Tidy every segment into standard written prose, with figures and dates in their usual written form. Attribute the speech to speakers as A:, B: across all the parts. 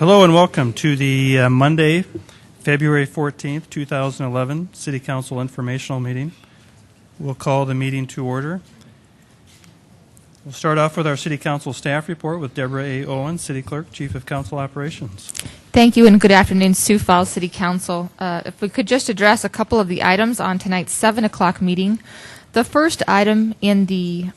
A: Hello and welcome to the Monday, February 14th, 2011 City Council Informational Meeting. We'll call the meeting to order. We'll start off with our City Council staff report with Deborah A. Owen, City Clerk, Chief of Council Operations.
B: Thank you and good afternoon, Sioux Falls City Council. If we could just address a couple of the items on tonight's 7 o'clock meeting. The first item in the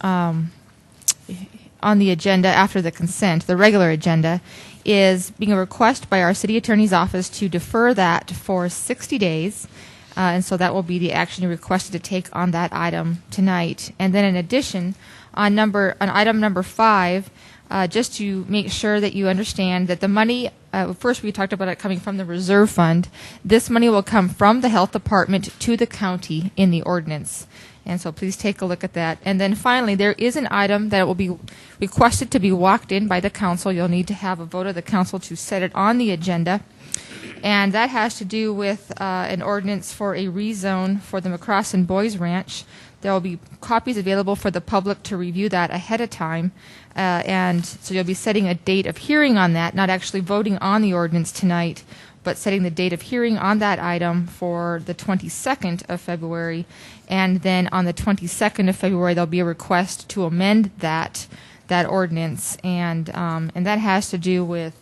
B: on the agenda after the consent, the regular agenda, is being a request by our City Attorney's Office to defer that for 60 days. And so that will be the action you requested to take on that item tonight. And then in addition, on item number 5, just to make sure that you understand that the money, first we talked about it coming from the reserve fund. This money will come from the health department to the county in the ordinance. And so please take a look at that. And then finally, there is an item that will be requested to be walked in by the council. You'll need to have a vote of the council to set it on the agenda. And that has to do with an ordinance for a rezone for the McCrossin Boys Ranch. There will be copies available for the public to review that ahead of time. And so you'll be setting a date of hearing on that, not actually voting on the ordinance tonight, but setting the date of hearing on that item for the 22nd of February. And then on the 22nd of February, there'll be a request to amend that ordinance. And that has to do with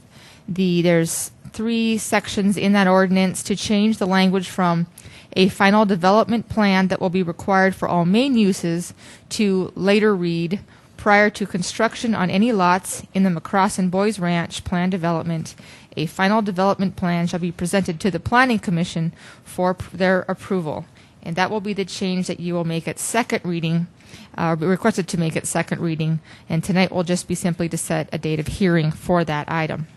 B: there's 3 sections in that ordinance to change the language from a final development plan that will be required for all main uses to later read, prior to construction on any lots in the McCrossin Boys Ranch plan development, a final development plan shall be presented to the Planning Commission for their approval. And that will be the change that you will make at second reading, be requested to make at second reading. And tonight will just be simply to set a date of hearing for that item.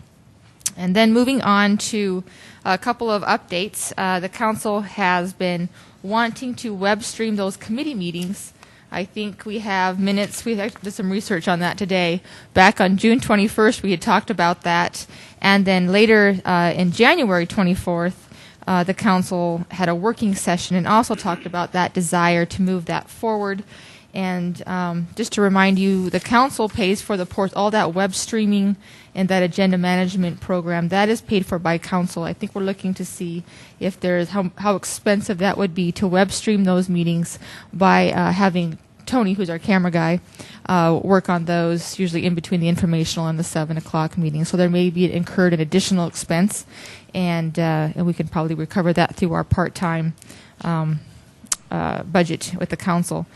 B: And then moving on to a couple of updates. The council has been wanting to web stream those committee meetings. I think we have minutes. We actually did some research on that today. Back on June 21st, we had talked about that. And then later in January 24th, the council had a working session and also talked about that desire to move that forward. And just to remind you, the council pays for all that web streaming and that agenda management program. That is paid for by council. I think we're looking to see if there's how expensive that would be to web stream those meetings by having Tony, who's our camera guy, work on those, usually in between the informational and the 7 o'clock meeting. So there may be incurred an additional expense, and we can probably recover that through our part-time budget with the council.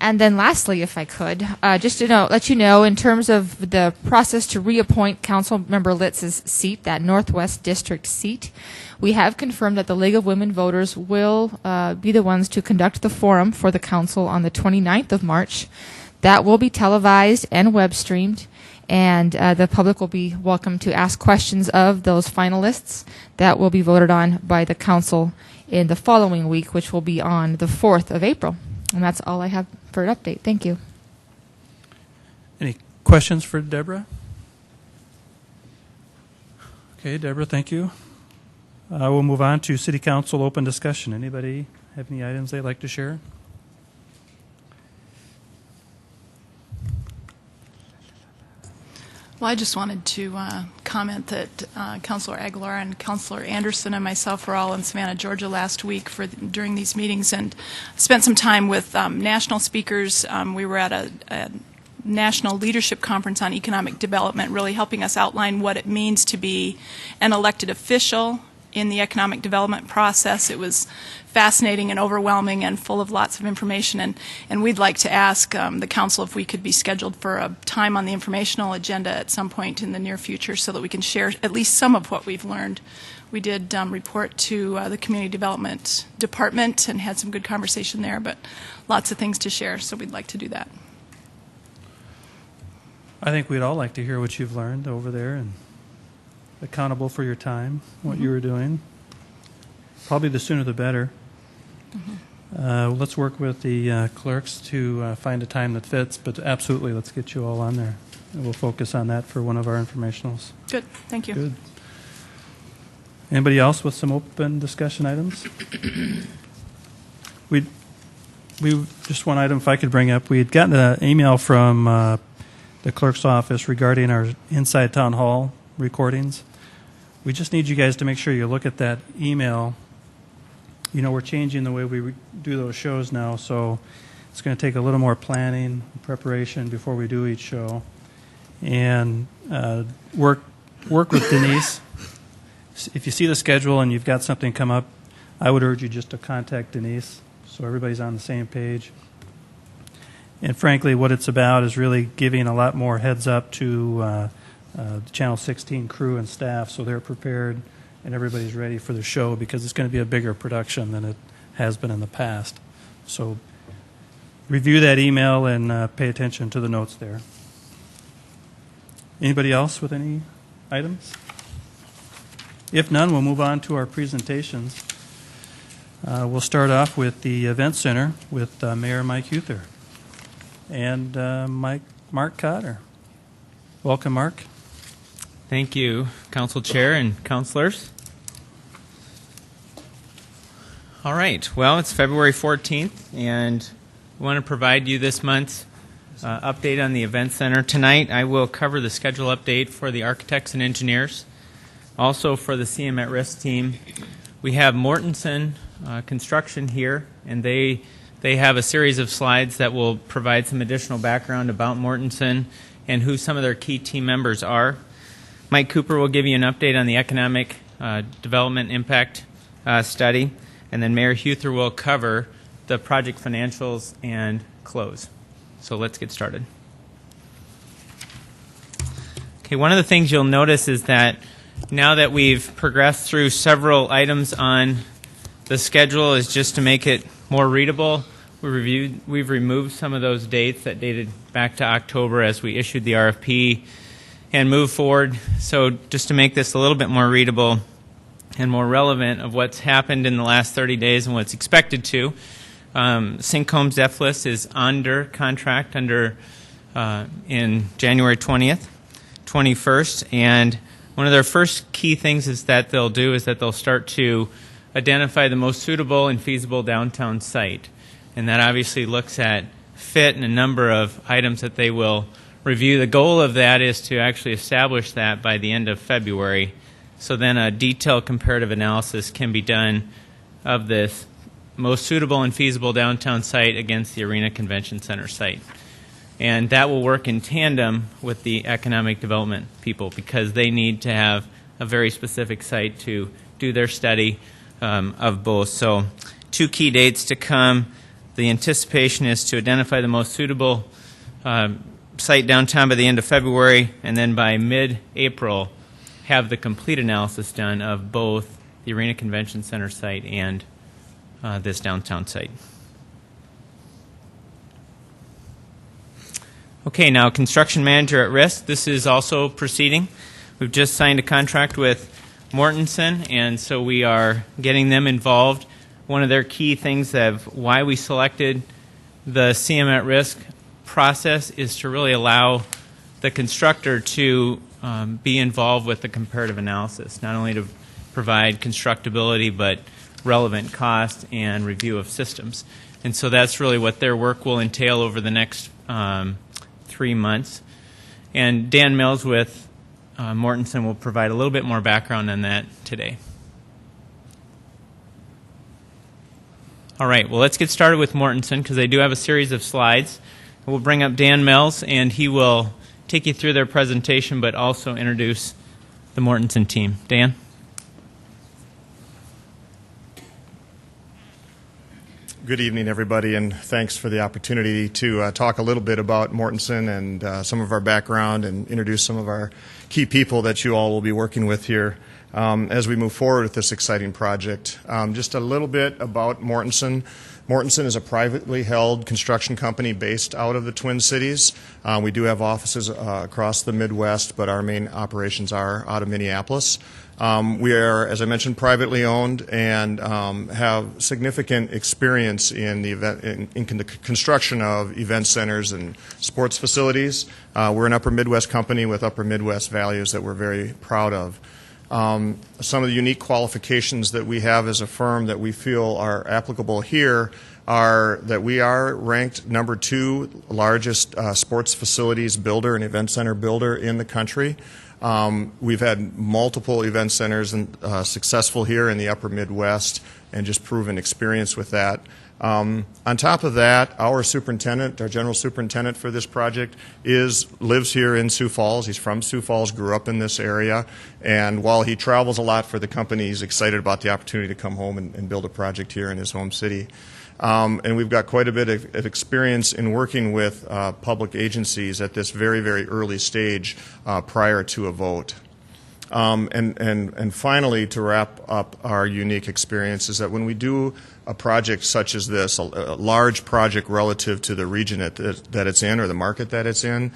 B: And then lastly, if I could, just to let you know, in terms of the process to reappoint Councilmember Litz's seat, that Northwest District seat, we have confirmed that the League of Women Voters will be the ones to conduct the forum for the council on the 29th of March. That will be televised and web streamed, and the public will be welcome to ask questions of those finalists that will be voted on by the council in the following week, which will be on the 4th of April. And that's all I have for an update. Thank you.
A: Any questions for Deborah? Okay, Deborah, thank you. We'll move on to City Council open discussion. Anybody have any items they'd like to share?
C: Well, I just wanted to comment that Councilor Aguilar and Councilor Anderson and myself were all in Savannah, Georgia last week during these meetings and spent some time with national speakers. We were at a national leadership conference on economic development, really helping us outline what it means to be an elected official in the economic development process. It was fascinating and overwhelming and full of lots of information, and we'd like to ask the council if we could be scheduled for a time on the informational agenda at some point in the near future so that we can share at least some of what we've learned. We did report to the Community Development Department and had some good conversation there, but lots of things to share, so we'd like to do that.
A: I think we'd all like to hear what you've learned over there and accountable for your time, what you were doing. Probably the sooner the better. Let's work with the clerks to find a time that fits, but absolutely let's get you all on there. And we'll focus on that for one of our informationals.
C: Good. Thank you.
A: Good. Anybody else with some open discussion items? We just one item if I could bring up. We had gotten an email from the clerk's office regarding our Inside Town Hall recordings. we just need you guys to make sure you look at that email. You know, we're changing the way we do those shows now, so it's going to take a little more planning and preparation before we do each show. And work with Denise. If you see the schedule and you've got something come up, I would urge you just to contact Denise so everybody's on the same page. And frankly, what it's about is really giving a lot more heads up to the Channel 16 crew and staff so they're prepared and everybody's ready for the show, because it's going to be a bigger production than it has been in the past. So review that email and pay attention to the notes there. Anybody else with any items? If none, we'll move on to our presentations. We'll start off with the Event Center with Mayor Mike Huther and Mark Cotter. Welcome, Mark.
D: Thank you, Council Chair and Councilors. All right, well, it's February 14th, and I want to provide you this month's update on the Event Center. Tonight, I will cover the schedule update for the architects and engineers. Also, for the CM at Risk team, we have Mortensen Construction here, and they have a series of slides that will provide some additional background about Mortensen and who some of their key team members are. Mike Cooper will give you an update on the economic development impact study, and then Mayor Huther will cover the project financials and close. So let's get started. Okay, one of the things you'll notice is that now that we've progressed through several items on the schedule, is just to make it more readable. We've removed some of those dates that dated back to October as we issued the RFP and moved forward. So just to make this a little bit more readable and more relevant of what's happened in the last 30 days and what's expected to, Syncom's DEFLIS is under contract in January 20th, 21st, and one of their first key things is that they'll start to identify the most suitable and feasible downtown site. And that obviously looks at fit and a number of items that they will review. The goal of that is to actually establish that by the end of February. So then a detailed comparative analysis can be done of this most suitable and feasible downtown site against the Arena Convention Center site. And that will work in tandem with the economic development people, because they need to have a very specific site to do their study of both. So 2 key dates to come. The anticipation is to identify the most suitable site downtown by the end of February, and then by mid-April have the complete analysis done of both the Arena Convention Center site and this downtown site. Okay, now construction manager at risk. This is also proceeding. We've just signed a contract with Mortensen, and so we are getting them involved. One of their key things of why we selected the CM at risk process is to really allow the constructor to be involved with the comparative analysis, not only to provide constructability but relevant cost and review of systems. And so that's really what their work will entail over the next 3 months. And Dan Mills with Mortensen will provide a little bit more background on that today. All right, well, let's get started with Mortensen, because they do have a series of slides. We'll bring up Dan Mills, and he will take you through their presentation, but also introduce the Mortensen team. Dan?
E: Good evening, everybody, and thanks for the opportunity to talk a little bit about Mortensen and some of our background and introduce some of our key people that you all will be working with here as we move forward with this exciting project. Just a little bit about Mortensen. Mortensen is a privately held construction company based out of the Twin Cities. We do have offices across the Midwest, but our main operations are out of Minneapolis. We are, as I mentioned, privately owned and have significant experience in the the construction of event centers and sports facilities. We're an Upper Midwest company with Upper Midwest values that we're very proud of. Some of the unique qualifications that we have as a firm that we feel are applicable here are that we are ranked number 2 largest sports facilities builder and event center builder in the country. We've had multiple event centers successful here in the upper Midwest and just proven experience with that. On top of that, our superintendent, our general superintendent for this project, lives here in Sioux Falls. He's from Sioux Falls, grew up in this area, and while he travels a lot for the company, he's excited about the opportunity to come home and build a project here in his home city. And we've got quite a bit of experience in working with public agencies at this very, very early stage prior to a vote. And finally, to wrap up our unique experience, is that when we do a project such as this, a large project relative to the region that it's in or the market that it's in,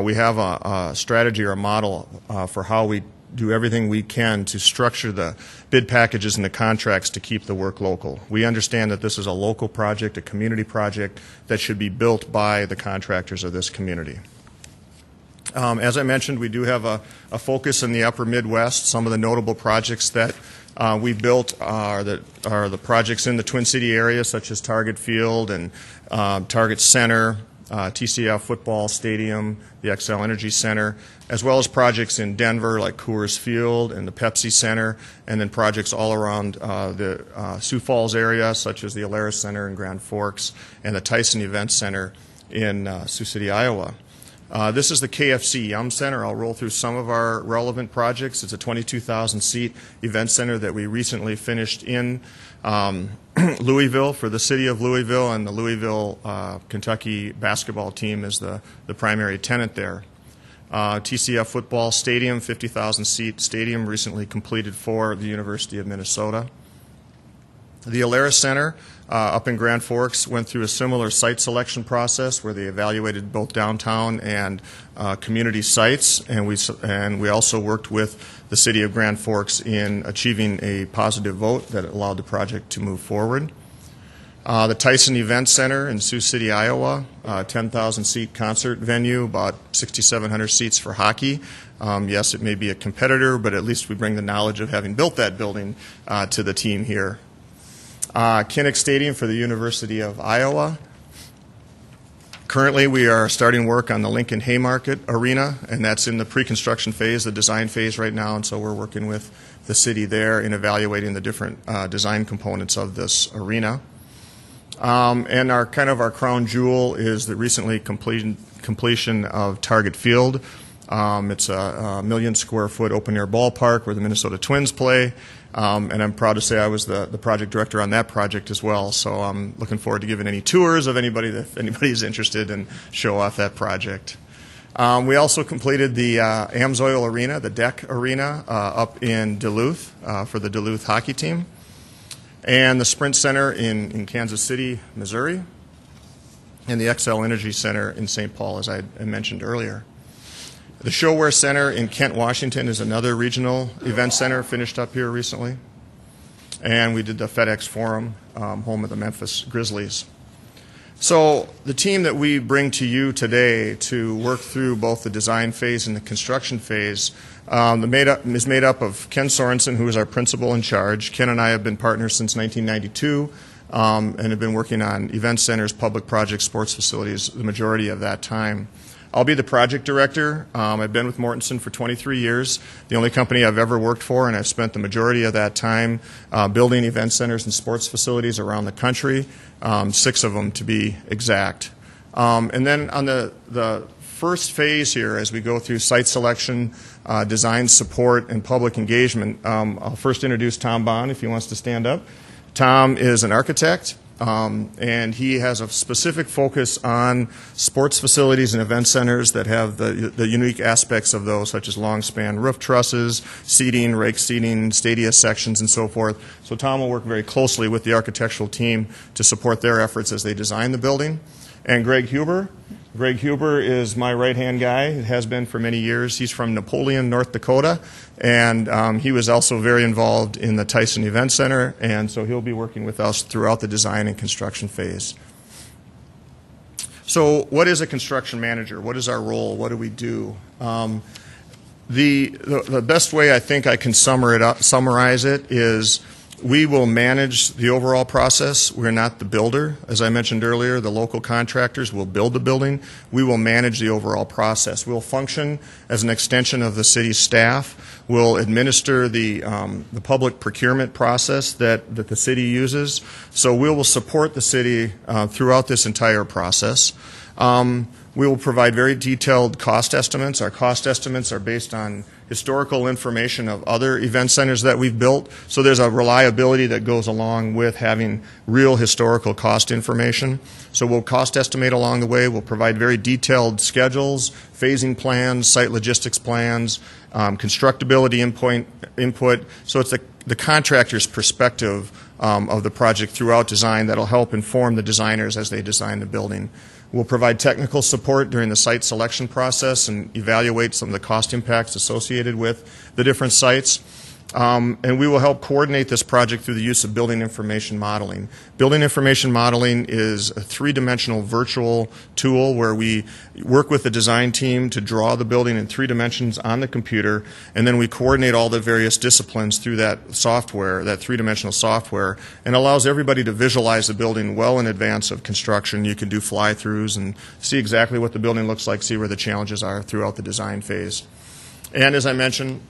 E: we have a strategy or a model for how we do everything we can to structure the bid packages and the contracts to keep the work local. We understand that this is a local project, a community project that should be built by the contractors of this community. As I mentioned, we do have a focus in the upper Midwest. Some of the notable projects that we built are the projects in the Twin City area, such as Target Field and Target Center, TCF Football Stadium, the XL Energy Center, as well as projects in Denver like Coors Field and the Pepsi Center, and then projects all around the Sioux Falls area, such as the Alaris Center in Grand Forks and the Tyson Event Center in Sioux City, Iowa. This is the KFC Yum Center. I'll roll through some of our relevant projects. It's a 22,000-seat event center that we recently finished in Louisville for the City of Louisville, and the Louisville, Kentucky basketball team is the primary tenant there. TCF Football Stadium, 50,000-seat stadium, recently completed for the University of Minnesota. The Alaris Center up in Grand Forks went through a similar site selection process where they evaluated both downtown and community sites, and we also worked with the City of Grand Forks in achieving a positive vote that allowed the project to move forward. The Tyson Event Center in Sioux City, Iowa, 10,000-seat concert venue, about 6,700 seats for hockey. Yes, it may be a competitor, but at least we bring the knowledge of having built that building to the team here. Kinnick Stadium for the University of Iowa. Currently, we are starting work on the Lincoln Haymarket Arena, and that's in the pre-construction phase, the design phase right now, and so we're working with the city there in evaluating the different design components of this arena. And our crown jewel is the recently completion of Target Field. It's a 1 million square foot open air ballpark where the Minnesota Twins play. And I'm proud to say I was the project director on that project as well. So I'm looking forward to giving any tours of anybody if anybody's interested and show off that project. We also completed the Amsoil Arena, the deck arena, up in Duluth for the Duluth hockey team, and the Sprint Center in Kansas City, Missouri, and the XL Energy Center in St. Paul, as I mentioned earlier. The Showware Center in Kent, Washington is another regional event center finished up here recently. And we did the FedEx Forum, home of the Memphis Grizzlies. So the team that we bring to you today to work through both the design phase and the construction phase is made up of Ken Sorensen, who is our principal in charge. Ken and I have been partners since 1992 and have been working on event centers, public projects, sports facilities the majority of that time. I'll be the project director. I've been with Mortensen for 23 years, the only company I've ever worked for, and I've spent the majority of that time building event centers and sports facilities around the country, 6 of them to be exact. And then on the first phase here, as we go through site selection, design support, and public engagement, I'll first introduce Tom Bond, if he wants to stand up. Tom is an architect. And he has a specific focus on sports facilities and event centers that have the unique aspects of those, such as long span roof trusses, seating, rake seating, stadia sections, and so forth. So Tom will work very closely with the architectural team to support their efforts as they design the building. And Greg Huber. Greg Huber is my right-hand guy. It has been for many years. He's from Napoleon, North Dakota, and he was also very involved in the Tyson Event Center, and so he'll be working with us throughout the design and construction phase. So what is a construction manager? What is our role? What do we do? The best way I think I can summarize it is We will manage the overall process. We're not the builder. As I mentioned earlier, the local contractors will build the building. We will manage the overall process. We'll function as an extension of the city's staff. We'll administer the public procurement process that the city uses. So we will support the city throughout this entire process. We will provide very detailed cost estimates. Our cost estimates are based on historical information of other event centers that we've built. So there's a reliability that goes along with having real historical cost information. So we'll cost estimate along the way. We'll provide very detailed schedules, phasing plans, site logistics plans, constructability input. So it's the contractor's perspective of the project throughout design that'll help inform the designers as they design the building. We'll provide technical support during the site selection process and evaluate some of the cost impacts associated with the different sites. And we will help coordinate this project through the use of building information modeling. Building information modeling is a three-dimensional virtual tool where we work with the design team to draw the building in 3 dimensions on the computer, and then we coordinate all the various disciplines through that software, that three-dimensional software, and allows everybody to visualize the building well in advance of construction. You can do fly-throughs and see exactly what the building looks like, see where the challenges are throughout the design phase. And as I mentioned,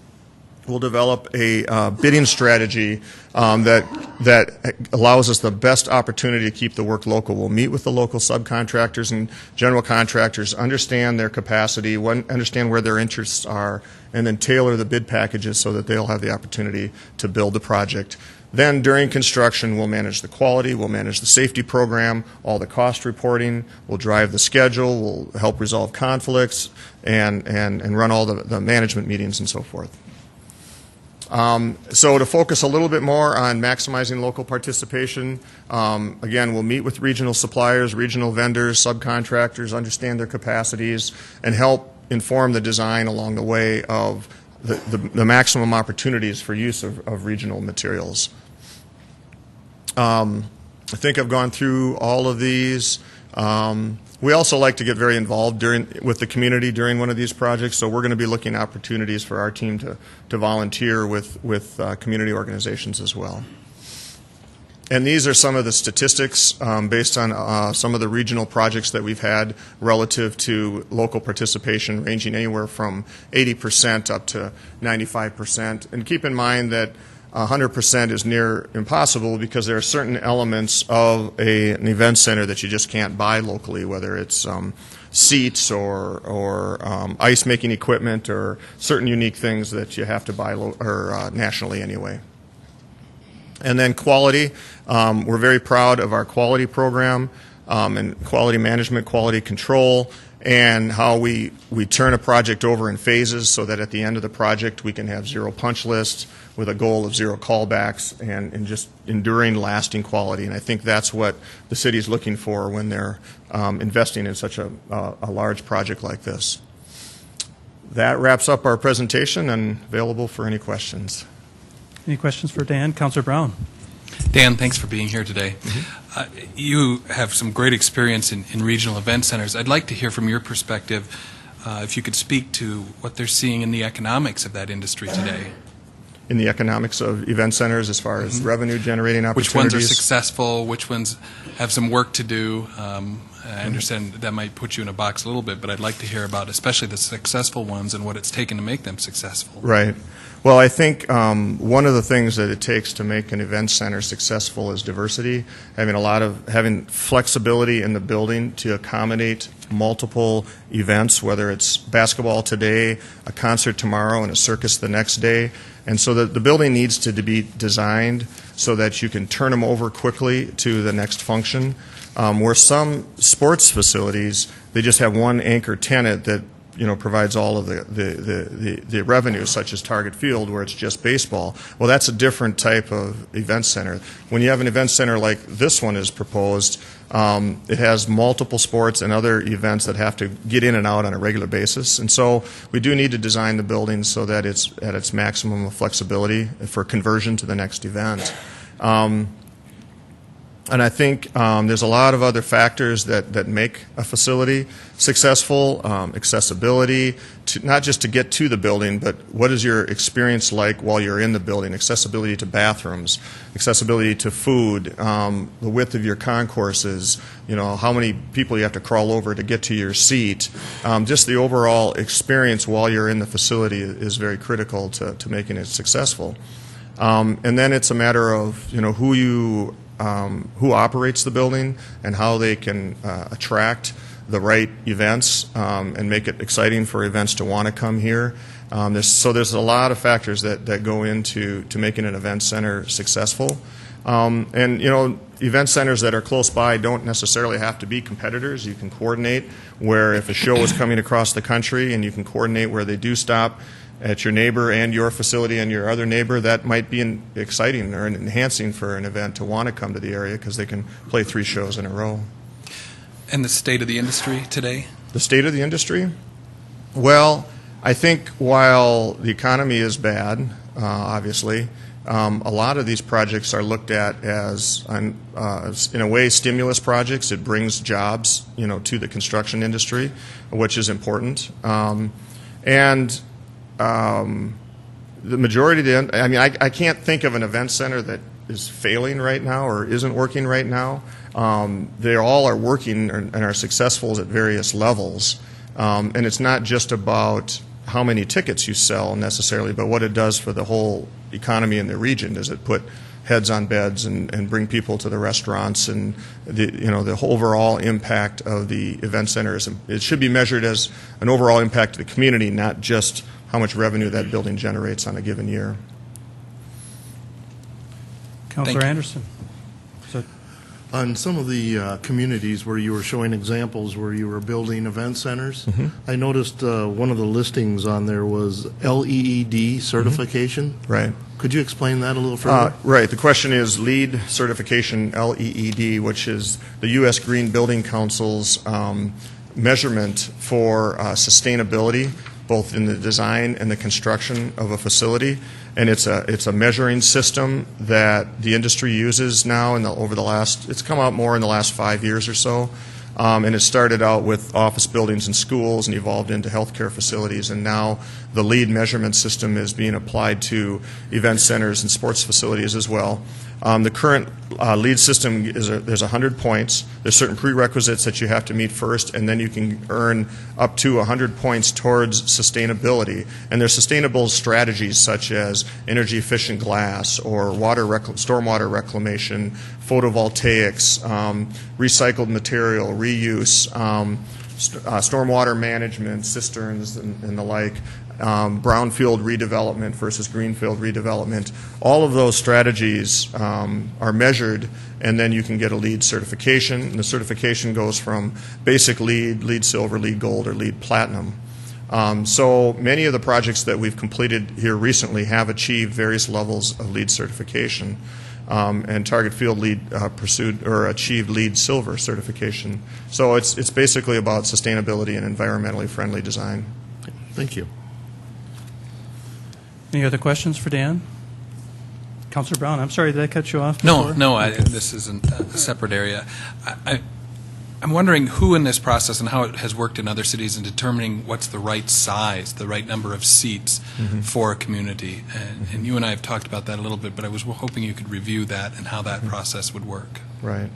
E: we'll develop a bidding strategy that allows us the best opportunity to keep the work local. We'll meet with the local subcontractors and general contractors, understand their capacity, understand where their interests are, and then tailor the bid packages so that they'll have the opportunity to build the project. Then during construction, we'll manage the quality, we'll manage the safety program, all the cost reporting, we'll drive the schedule, we'll help resolve conflicts, and run all the management meetings and so forth. So to focus a little bit more on maximizing local participation, again, we'll meet with regional suppliers, regional vendors, subcontractors, understand their capacities, and help inform the design along the way of the maximum opportunities for use of regional materials. I think I've gone through all of these. We also like to get very involved with the community during one of these projects, so we're going to be looking at opportunities for our team to volunteer with community organizations as well. And these are some of the statistics based on some of the regional projects that we've had relative to local participation, ranging anywhere from 80% up to 95%. And keep in mind that 100% is near impossible because there are certain elements of an event center that you just can't buy locally, whether it's seats or ice making equipment or certain unique things that you have to buy nationally anyway. And then quality. We're very proud of our quality program and quality management, quality control, and how we turn a project over in phases so that at the end of the project we can have 0 punch lists with a goal of 0 callbacks and just enduring, lasting quality. And I think that's what the city is looking for when they're investing in such a large project like this. That wraps up our presentation and available for any questions.
A: Any questions for Dan? Councilor Brown.
F: Dan, thanks for being here today. You have some great experience in regional event centers. I'd like to hear from your perspective if you could speak to what they're seeing in the economics of that industry today.
E: In the economics of event centers as far as revenue generating opportunities?
F: Which ones are successful? Which ones have some work to do? I understand that might put you in a box a little bit, but I'd like to hear about especially the successful ones and what it's taken to make them successful.
E: Right. Well, I think one of the things that it takes to make an event center successful is diversity, having flexibility in the building to accommodate multiple events, whether it's basketball today, a concert tomorrow, and a circus the next day. And so the building needs to be designed so that you can turn them over quickly to the next function. Where some sports facilities, they just have one anchor tenant that provides all of the revenue, such as Target Field, where it's just baseball. Well, that's a different type of event center. When you have an event center like this one is proposed, it has multiple sports and other events that have to get in and out on a regular basis. And so we do need to design the building so that it's at its maximum of flexibility for conversion to the next event. And I think there's a lot of other factors that make a facility successful. Accessibility, not just to get to the building, but what is your experience like while you're in the building? Accessibility to bathrooms, accessibility to food, the width of your concourses, how many people you have to crawl over to get to your seat. Just the overall experience while you're in the facility is very critical to making it successful. And then it's a matter of who operates the building and how they can attract the right events and make it exciting for events to want to come here. There's a lot of factors that go into making an event center successful. Event centers that are close by don't necessarily have to be competitors. You can coordinate where if a show is coming across the country, and you can coordinate where they do stop at your neighbor and your facility and your other neighbor. That might be exciting or enhancing for an event to want to come to the area because they can play 3 shows in a row.
F: And the state of the industry today?
E: The state of the industry? Well, I think while the economy is bad, obviously, a lot of these projects are looked at as, in a way, stimulus projects. It brings jobs, to the construction industry, which is important. The majority of I can't think of an event center that is failing right now or isn't working right now. They all are working and are successful at various levels. And it's not just about how many tickets you sell necessarily, but what it does for the whole economy in the region. Does it put heads on beds and bring people to the restaurants? And the overall impact of the event center it should be measured as an overall impact to the community, not just how much revenue that building generates on a given year.
A: Councilor Anderson.
G: On some of the communities where you were showing examples where you were building event centers, I noticed one of the listings on there was LEED certification.
E: Right.
G: Could you explain that a little further?
E: Right. The question is LEED certification, LEED, which is the U.S. Green Building Council's measurement for sustainability, both in the design and the construction of a facility. And it's a measuring system that the industry uses now it's come out more in the last 5 years or so. And it started out with office buildings and schools and evolved into healthcare facilities. And now the LEED measurement system is being applied to event centers and sports facilities as well. The current LEED system there's 100 points. There's certain prerequisites that you have to meet first, and then you can earn up to 100 points towards sustainability. And there's sustainable strategies such as energy efficient glass or stormwater reclamation, photovoltaics, recycled material, reuse, stormwater management, cisterns, and the like. Brownfield redevelopment versus greenfield redevelopment. All of those strategies are measured, and then you can get a LEED certification. And the certification goes from basic LEED, LEED silver, LEED gold, or LEED platinum. So many of the projects that we've completed here recently have achieved various levels of LEED certification. And Target Field LEED pursued or achieved LEED silver certification. So it's basically about sustainability and environmentally friendly design.
G: Thank you.
A: Any other questions for Dan? Councilor Brown, I'm sorry, did I cut you off?
F: No, this isn't a separate area. I'm wondering who in this process and how it has worked in other cities in determining what's the right size, the right number of seats for a community. And you and I have talked about that a little bit, but I was hoping you could review that and how that process would work.
E: Right.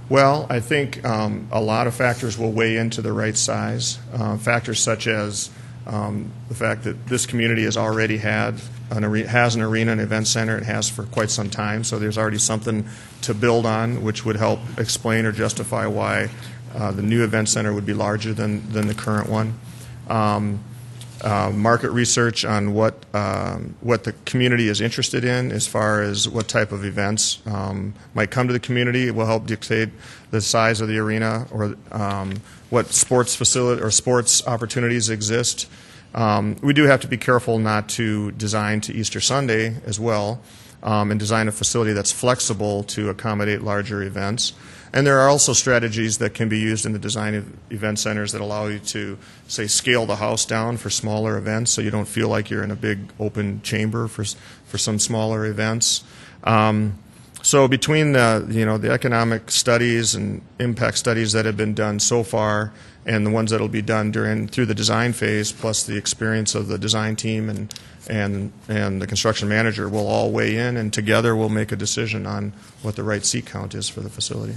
E: Well, I think a lot of factors will weigh into the right size. Factors such as the fact that this community has already has an arena and event center. It has for quite some time, so there's already something to build on, which would help explain or justify why the new event center would be larger than the current one. Market research on what the community is interested in as far as what type of events might come to the community. It will help dictate the size of the arena or what sports facility or sports opportunities exist. We do have to be careful not to design to Easter Sunday as well, and design a facility that's flexible to accommodate larger events. And there are also strategies that can be used in the design of event centers that allow you to, say, scale the house down for smaller events so you don't feel like you're in a big open chamber for some smaller events. So between the economic studies and impact studies that have been done so far, and the ones that will be done through the design phase, plus the experience of the design team and the construction manager, will all weigh in, and together we'll make a decision on what the right seat count is for the facility.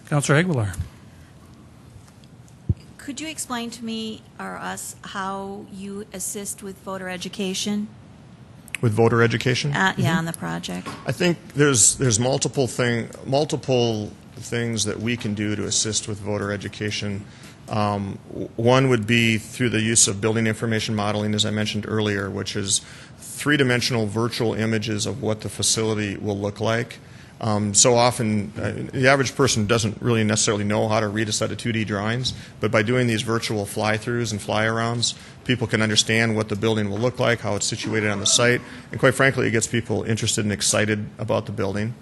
A: Councilor Aguilar.
H: Could you explain to me or us how you assist with voter education?
E: With voter education?
H: Yeah, on the project.
E: I think there's multiple things that we can do to assist with voter education. One would be through the use of building information modeling, as I mentioned earlier, which is three-dimensional virtual images of what the facility will look like. So often, the average person doesn't really necessarily know how to read a set of 2D drawings, but by doing these virtual fly-throughs and fly-arounds, people can understand what the building will look like, how it's situated on the site, and quite frankly, it gets people interested and excited about the building.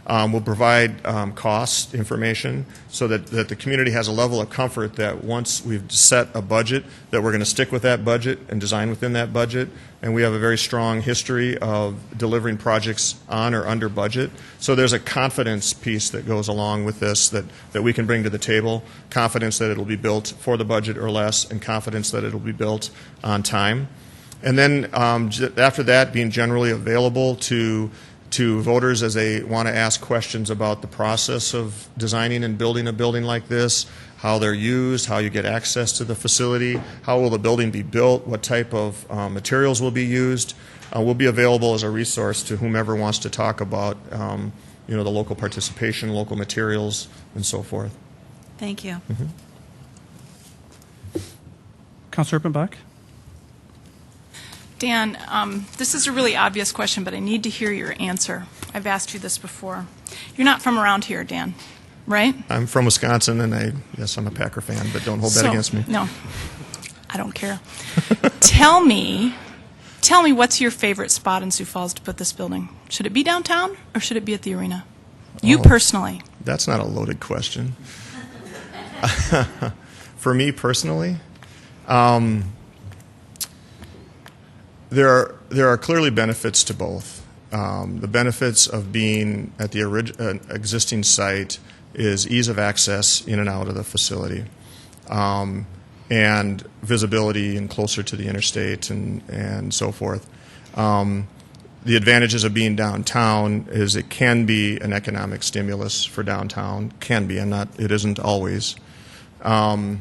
E: We'll provide cost information so that the community has a level of comfort that once we've set a budget, that we're going to stick with that budget and design within that budget. And we have a very strong history of delivering projects on or under budget. So there's a confidence piece that goes along with this that we can bring to the table, confidence that it'll be built for the budget or less, and confidence that it'll be built on time. And then after that, being generally available to voters as they want to ask questions about the process of designing and building a building like this, how they're used, how you get access to the facility, how will the building be built, what type of materials will be used. Will be available as a resource to whomever wants to talk about the local participation, local materials, and so forth.
H: Thank you.
E: Mm-hmm.
A: Councilor Erpenbach.
C: Dan, this is a really obvious question, but I need to hear your answer. I've asked you this before. You're not from around here, Dan, right?
E: I'm from Wisconsin, and yes, I'm a Packer fan, but don't hold that against me.
C: No, I don't care. Tell me what's your favorite spot in Sioux Falls to put this building? Should it be downtown, or should it be at the arena? You personally.
E: That's not a loaded question. For me personally, there are clearly benefits to both. The benefits of being at the existing site is ease of access in and out of the facility, and visibility and closer to the interstate and so forth. The advantages of being downtown is it can be an economic stimulus for downtown. Can be, it isn't always. Honestly,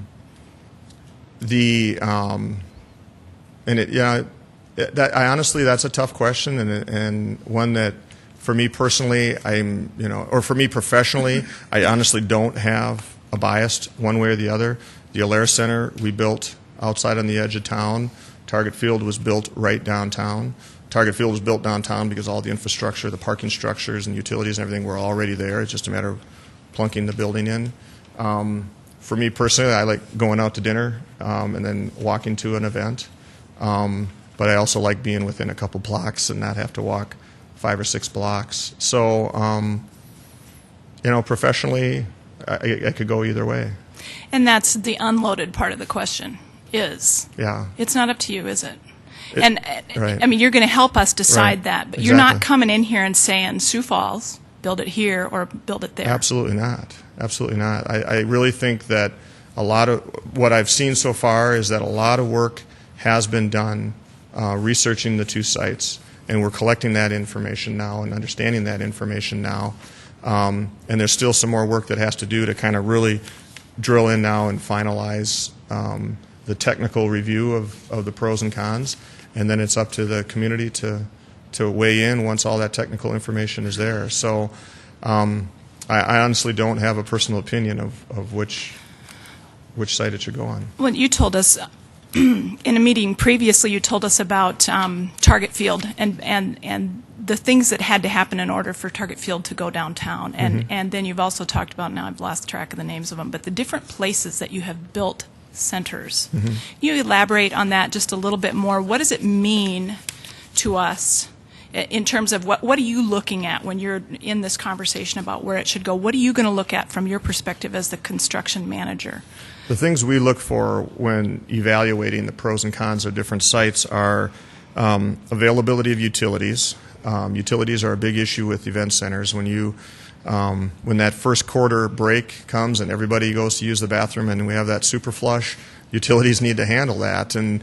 E: that's a tough question, and one that, for me personally, or for me professionally, I honestly don't have a bias one way or the other. The Alaris Center we built outside on the edge of town. Target Field was built right downtown. Target Field was built downtown because all the infrastructure, the parking structures and utilities and everything were already there. It's just a matter of plunking the building in. For me personally, I like going out to dinner and then walking to an event. But I also like being within a couple blocks and not have to walk 5 or 6 blocks. So, professionally, I could go either way.
C: And that's the unloaded part of the question is.
E: Yeah.
C: It's not up to you, is it?
E: Right.
C: I mean, you're going to help us decide
E: Right.
C: that, but
E: Exactly.
C: you're not coming in here and saying, Sioux Falls, build it here or build it there.
E: Absolutely not. Absolutely not. I really think that a lot of what I've seen so far is that a lot of work has been done researching the two sites, and we're collecting that information now and understanding that information now. And there's still some more work that has to do to kind of really drill in now and finalize the technical review of the pros and cons, and then it's up to the community to weigh in once all that technical information is there. So I honestly don't have a personal opinion of which site it should go on.
C: Well, you told us in a meeting previously, you told us about Target Field and the things that had to happen in order for Target Field to go downtown. And then you've also talked about, now I've lost track of the names of them, but the different places that you have built centers. You elaborate on that just a little bit more. What does it mean to us in terms of what are you looking at when you're in this conversation about where it should go? What are you going to look at from your perspective as the construction manager?
E: The things we look for when evaluating the pros and cons of different sites are availability of utilities, Utilities are a big issue with event centers. When that first quarter break comes and everybody goes to use the bathroom and we have that super flush, utilities need to handle that, and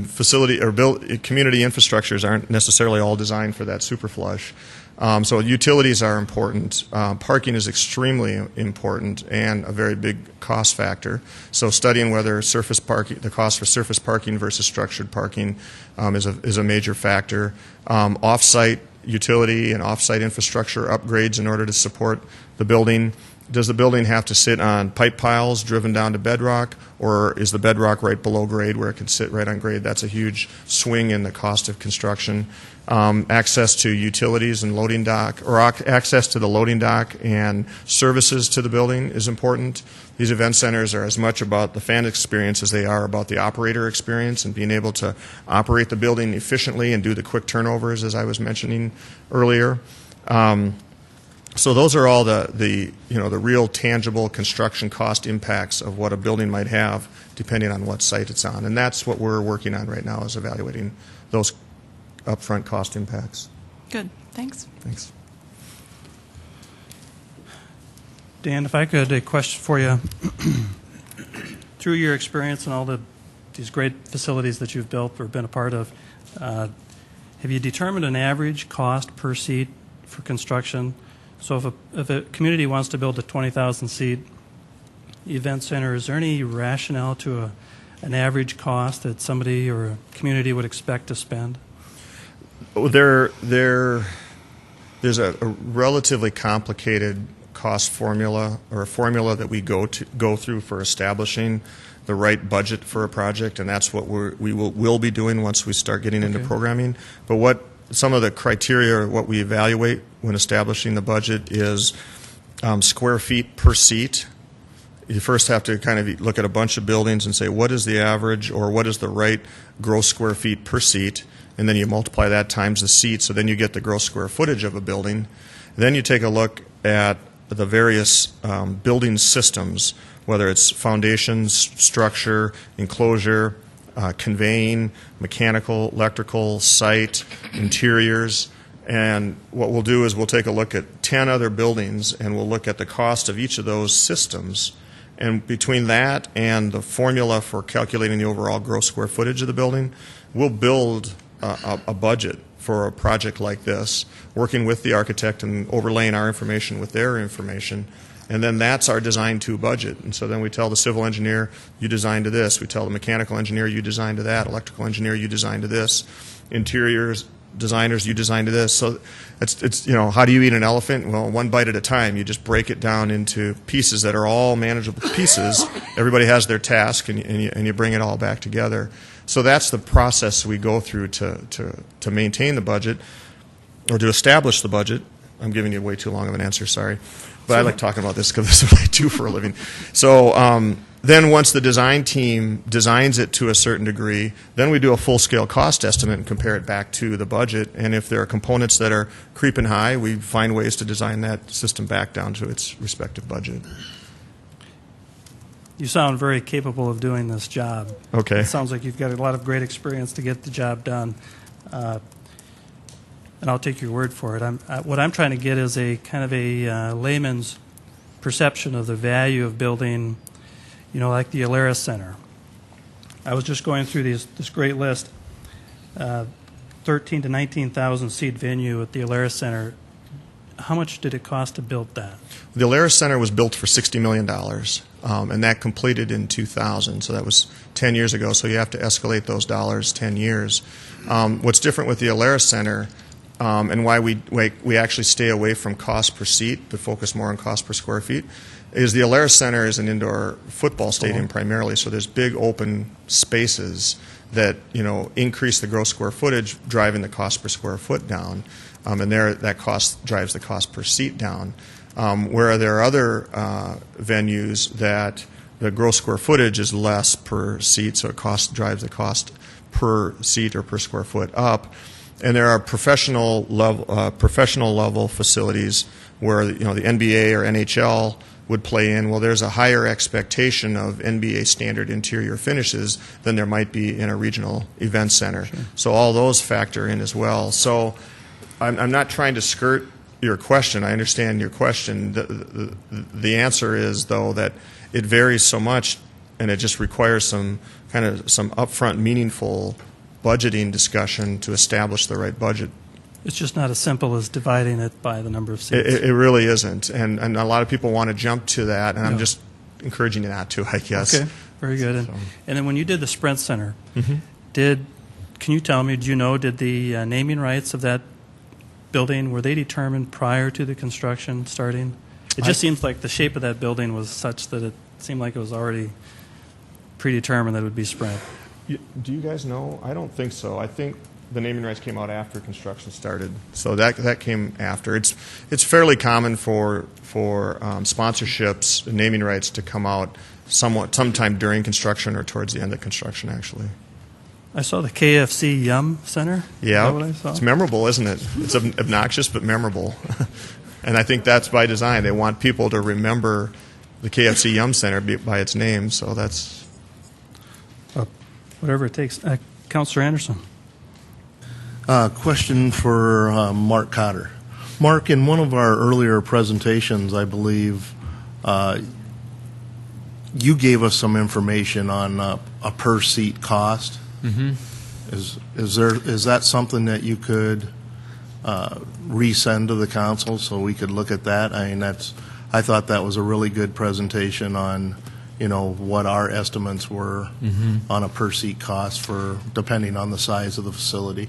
E: facility or community infrastructures aren't necessarily all designed for that super flush. So utilities are important. Parking is extremely important and a very big cost factor. So studying whether surface parking, the cost for surface parking versus structured parking, is a major factor. Off-site utility and off-site infrastructure upgrades in order to support the building. Does the building have to sit on pipe piles driven down to bedrock, or is the bedrock right below grade where it can sit right on grade? That's a huge swing in the cost of construction. Access to utilities and loading dock, or access to the loading dock and services to the building is important. These event centers are as much about the fan experience as they are about the operator experience and being able to operate the building efficiently and do the quick turnovers, as I was mentioning earlier. So those are all the real tangible construction cost impacts of what a building might have depending on what site it's on. And that's what we're working on right now, is evaluating those upfront cost impacts.
C: Good. Thanks.
E: Thanks.
A: Dan, if I could, a question for you. Through your experience and all these great facilities that you've built or been a part of, have you determined an average cost per seat for construction? So if a community wants to build a 20,000-seat event center, is there any rationale to an average cost that somebody or a community would expect to spend?
E: There's a relatively complicated cost formula, or a formula that we go through for establishing the right budget for a project, and that's what we'll be doing once we start getting into programming. But what some of the criteria, what we evaluate when establishing the budget, is square feet per seat. You first have to kind of look at a bunch of buildings and say, what is the average, or what is the right gross square feet per seat, and then you multiply that times the seat, so then you get the gross square footage of a building. Then you take a look at the various building systems, whether it's foundations, structure, enclosure, conveying, mechanical, electrical, site, interiors. And what we'll do is we'll take a look at 10 other buildings, and we'll look at the cost of each of those systems. And between that and the formula for calculating the overall gross square footage of the building, we'll build a budget for a project like this, working with the architect and overlaying our information with their information. And then that's our design to budget. And so then we tell the civil engineer, you design to this. We tell the mechanical engineer, you design to that. Electrical engineer, you design to this. Interiors designers, you design to this. So it's how do you eat an elephant? Well, one bite at a time. You just break it down into pieces that are all manageable pieces. Everybody has their task, and you bring it all back together. So that's the process we go through to maintain the budget, or to establish the budget. I'm giving you way too long of an answer, sorry. But I like talking about this because this is what I do for a living. So then once the design team designs it to a certain degree, then we do a full-scale cost estimate and compare it back to the budget. And if there are components that are creeping high, we find ways to design that system back down to its respective budget.
A: You sound very capable of doing this job.
E: Okay.
A: It sounds like you've got a lot of great experience to get the job done. And I'll take your word for it. What I'm trying to get is a kind of a layman's perception of the value of building, like the Alaris Center. I was just going through this great list, 13 to 19,000 seat venue at the Alaris Center. How much did it cost to build that?
E: The Alaris Center was built for $60 million, and that completed in 2000. So that was 10 years ago. So you have to escalate those dollars 10 years. What's different with the Alaris Center, and why we actually stay away from cost per seat but focus more on cost per square feet, is the Alaris Center is an indoor football stadium primarily. So there's big open spaces that increase the gross square footage, driving the cost per square foot down. And that cost drives the cost per seat down. Where there are other venues that the gross square footage is less per seat, so it drives the cost per seat or per square foot up. And there are professional level facilities where the NBA or NHL would play in. Well, there's a higher expectation of NBA standard interior finishes than there might be in a regional event center. Sure. So all those factor in as well. So I'm not trying to skirt your question. I understand your question. The answer is, though, that it varies so much, and it just requires some upfront, meaningful budgeting discussion to establish the right budget.
A: It's just not as simple as dividing it by the number of seats.
E: It really isn't, and a lot of people want to jump to that, and I'm
A: No.
E: just encouraging you not to, I guess.
A: Okay, very good. And,
E: So-
A: and then when you did the Sprint Center,
E: Mm-hmm.
A: can you tell me, did the naming rights of that building, were they determined prior to the construction starting? It just seems like the shape of that building was such that it seemed like it was already predetermined that it would be Sprint.
E: Do you guys know? I don't think so. I think the naming rights came out after construction started, so that came after. It's fairly common for sponsorships, naming rights to come out sometime during construction or towards the end of construction, actually.
A: I saw the KFC Yum Center.
E: Yeah,
A: Is that what I saw?
E: it's memorable, isn't it? It's obnoxious but memorable, and I think that's by design. They want people to remember the KFC Yum Center by its name, so that's.
A: Whatever it takes. Councilor Anderson.
G: Question for Mark Cotter. Mark, in one of our earlier presentations, I believe, you gave us some information on a per-seat cost.
D: Mm-hmm.
G: Is that something that you could resend to the council so we could look at that? I mean, I thought that was a really good presentation on, what our estimates were on a per-seat cost for, depending on the size of the facility.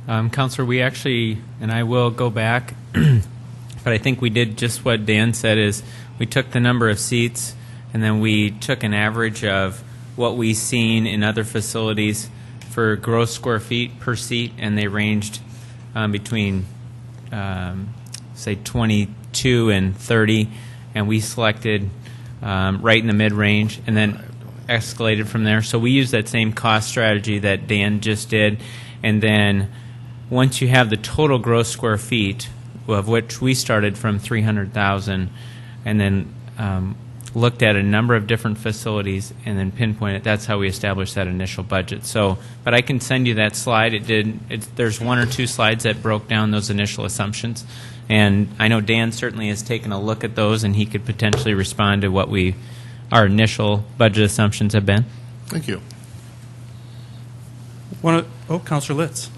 D: Counselor, we actually, and I will go back, but I think we did just what Dan said, is we took the number of seats and then we took an average of what we've seen in other facilities for gross square feet per seat, and they ranged between, say, 22 and 30, and we selected right in the mid-range and then escalated from there. So we used that same cost strategy that Dan just did, and then once you have the total gross square feet, of which we started from 300,000, and then looked at a number of different facilities and then pinpointed, that's how we established that initial budget. So, but I can send you that slide. There's one or two slides that broke down those initial assumptions, and I know Dan certainly has taken a look at those, and he could potentially respond to what our initial budget assumptions have been.
G: Thank you.
A: Councilor Litz.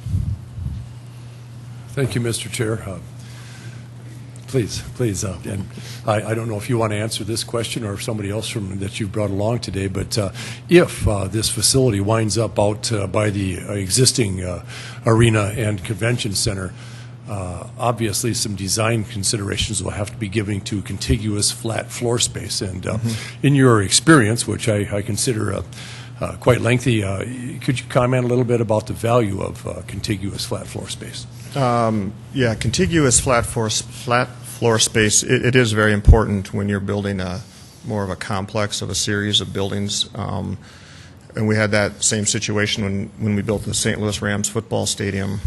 I: Thank you, Mr. Chair. Please, and I don't know if you want to answer this question or if somebody else that you've brought along today, but if this facility winds up out by the existing arena and convention center, obviously some design considerations will have to be given to contiguous flat floor space. And in your experience, which I consider quite lengthy, could you comment a little bit about the value of contiguous flat floor space?
E: Yeah, contiguous flat floor space, it is very important when you're building more of a complex of a series of buildings. And we had that same situation when we built the St. Louis Rams football stadium,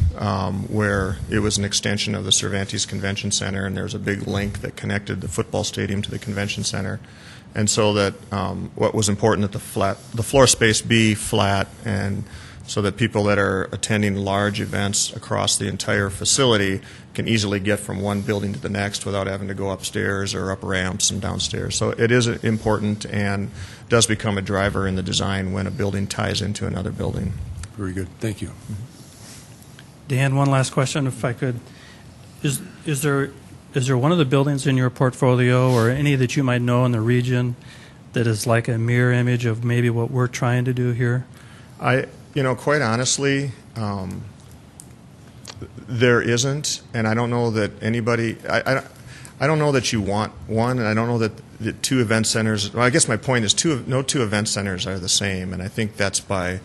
E: where it was an extension of the Cervantes Convention Center, and there was a big link that connected the football stadium to the convention center. And so that what was important that the floor space be flat, and so that people that are attending large events across the entire facility can easily get from one building to the next without having to go upstairs or up ramps and downstairs. So it is important and does become a driver in the design when a building ties into another building.
I: Very good. Thank you.
A: Dan, one last question, if I could. Is there one of the buildings in your portfolio or any that you might know in the region that is like a mirror image of maybe what we're trying to do here?
E: Quite honestly, there isn't, and I don't know that anybody. I don't know that you want one, and I don't know that the two event centers. Well, I guess my point is no two event centers are the same, and I think that's by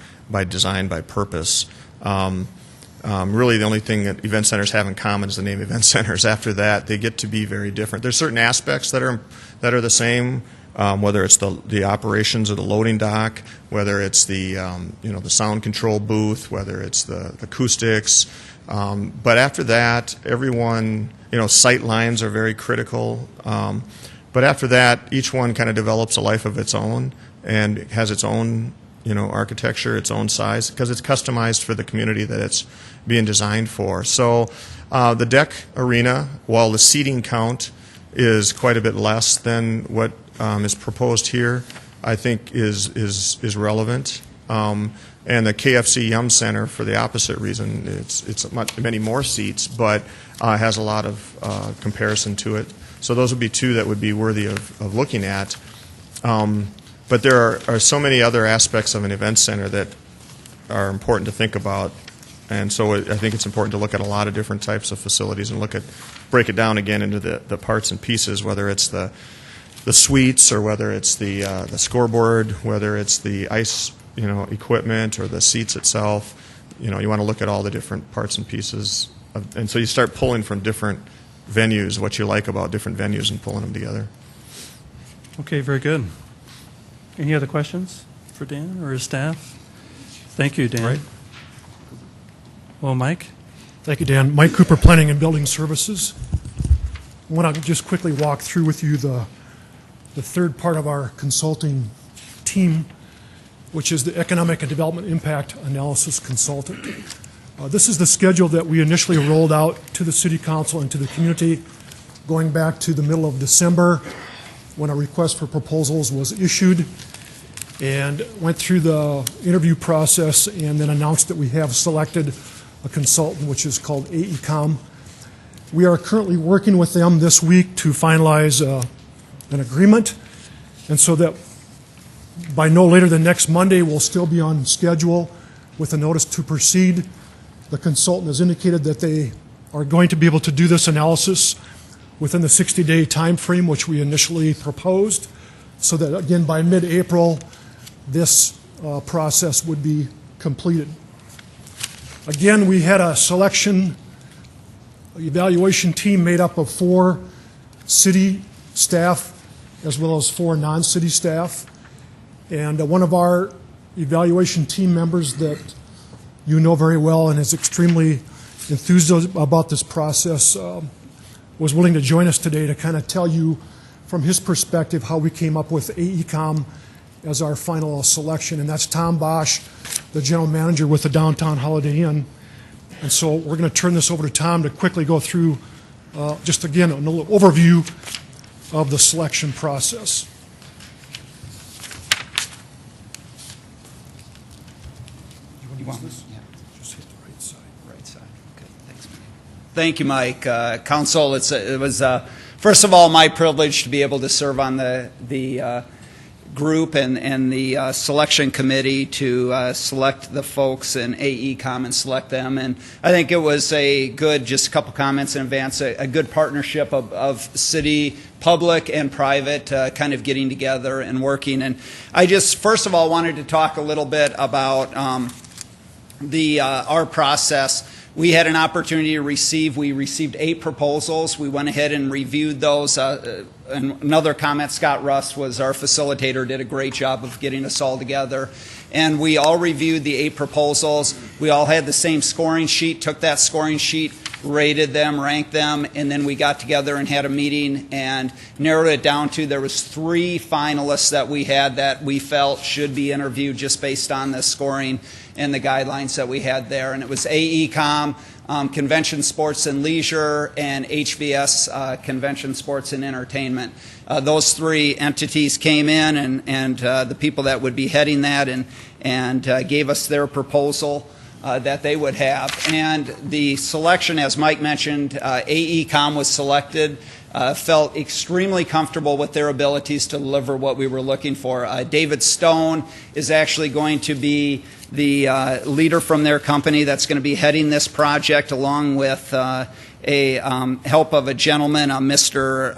E: design, by purpose. Really, the only thing that event centers have in common is the name event centers. After that, they get to be very different. There's certain aspects that are the same. Whether it's the operations of the loading dock, whether it's the sound control booth, whether it's the acoustics, but after that, everyone, sight lines are very critical. But after that, each one kind of develops a life of its own and has its own architecture, its own size, because it's customized for the community that it's being designed for. So the deck arena, while the seating count is quite a bit less than what is proposed here, I think is relevant. And the KFC Yum Center, for the opposite reason, it's many more seats, but has a lot of comparison to it. So those would be two that would be worthy of looking at. But there are so many other aspects of an event center that are important to think about. And so I think it's important to look at a lot of different types of facilities and break it down again into the parts and pieces, whether it's the suites or whether it's the scoreboard, whether it's the ice equipment or the seats itself. You want to look at all the different parts and pieces. And so you start pulling from different venues what you like about different venues and pulling them together.
A: Okay, very good. Any other questions for Dan or his staff? Thank you, Dan.
E: Right.
A: Well, Mike?
J: Thank you, Dan. Mike Cooper, Planning and Building Services. I want to just quickly walk through with you the third part of our consulting team, which is the Economic and Development Impact Analysis Consultant. This is the schedule that we initially rolled out to the City Council and to the community going back to the middle of December when a request for proposals was issued, and went through the interview process and then announced that we have selected a consultant, which is called AECOM. We are currently working with them this week to finalize an agreement, and so that by no later than next Monday, we'll still be on schedule with a notice to proceed. The consultant has indicated that they are going to be able to do this analysis within the 60-day time frame which we initially proposed, so that, again, by mid-April, this process would be completed. Again, we had a selection evaluation team made up of 4 city staff as well as 4 non-city staff. And one of our evaluation team members that you know very well and is extremely enthused about this process was willing to join us today to kind of tell you from his perspective how we came up with AECOM as our final selection. And that's Tom Bosch, the general manager with the Downtown Holiday Inn. And so we're going to turn this over to Tom to quickly go through, just again, a little overview of the selection process.
K: You want
J: this?
K: Yeah.
J: Just hit the right side.
K: Right side. Okay. Thanks, Mike. Thank you, Mike. Council, it was first of all my privilege to be able to serve on the group and the selection committee to select the folks in AECOM and select them. And I think it was just a couple comments in advance, a good partnership of city, public, and private kind of getting together and working. And I just, first of all, wanted to talk a little bit about our process. We had an opportunity to we received 8 proposals. We went ahead and reviewed those. And another comment, Scott Rust was our facilitator, did a great job of getting us all together. And we all reviewed the 8 proposals. We all had the same scoring sheet, took that scoring sheet, rated them, ranked them, and then we got together and had a meeting and narrowed it down to there was 3 finalists that we had that we felt should be interviewed just based on the scoring and the guidelines that we had there. And it was AECOM, Convention Sports and Leisure, and HVS, Convention Sports and Entertainment. Those 3 entities came in and the people that would be heading that and gave us their proposal that they would have. And the selection, as Mike mentioned, AECOM was selected, felt extremely comfortable with their abilities to deliver what we were looking for. David Stone is actually going to be the leader from their company that's going to be heading this project, along with help of a gentleman, Mr.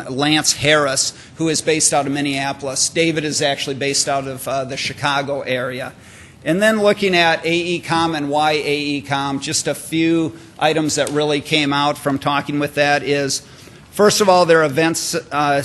K: Lance Harris, who is based out of Minneapolis. David is actually based out of the Chicago area. And then looking at AECOM and why AECOM, just a few items that really came out from talking with that is, first of all, their events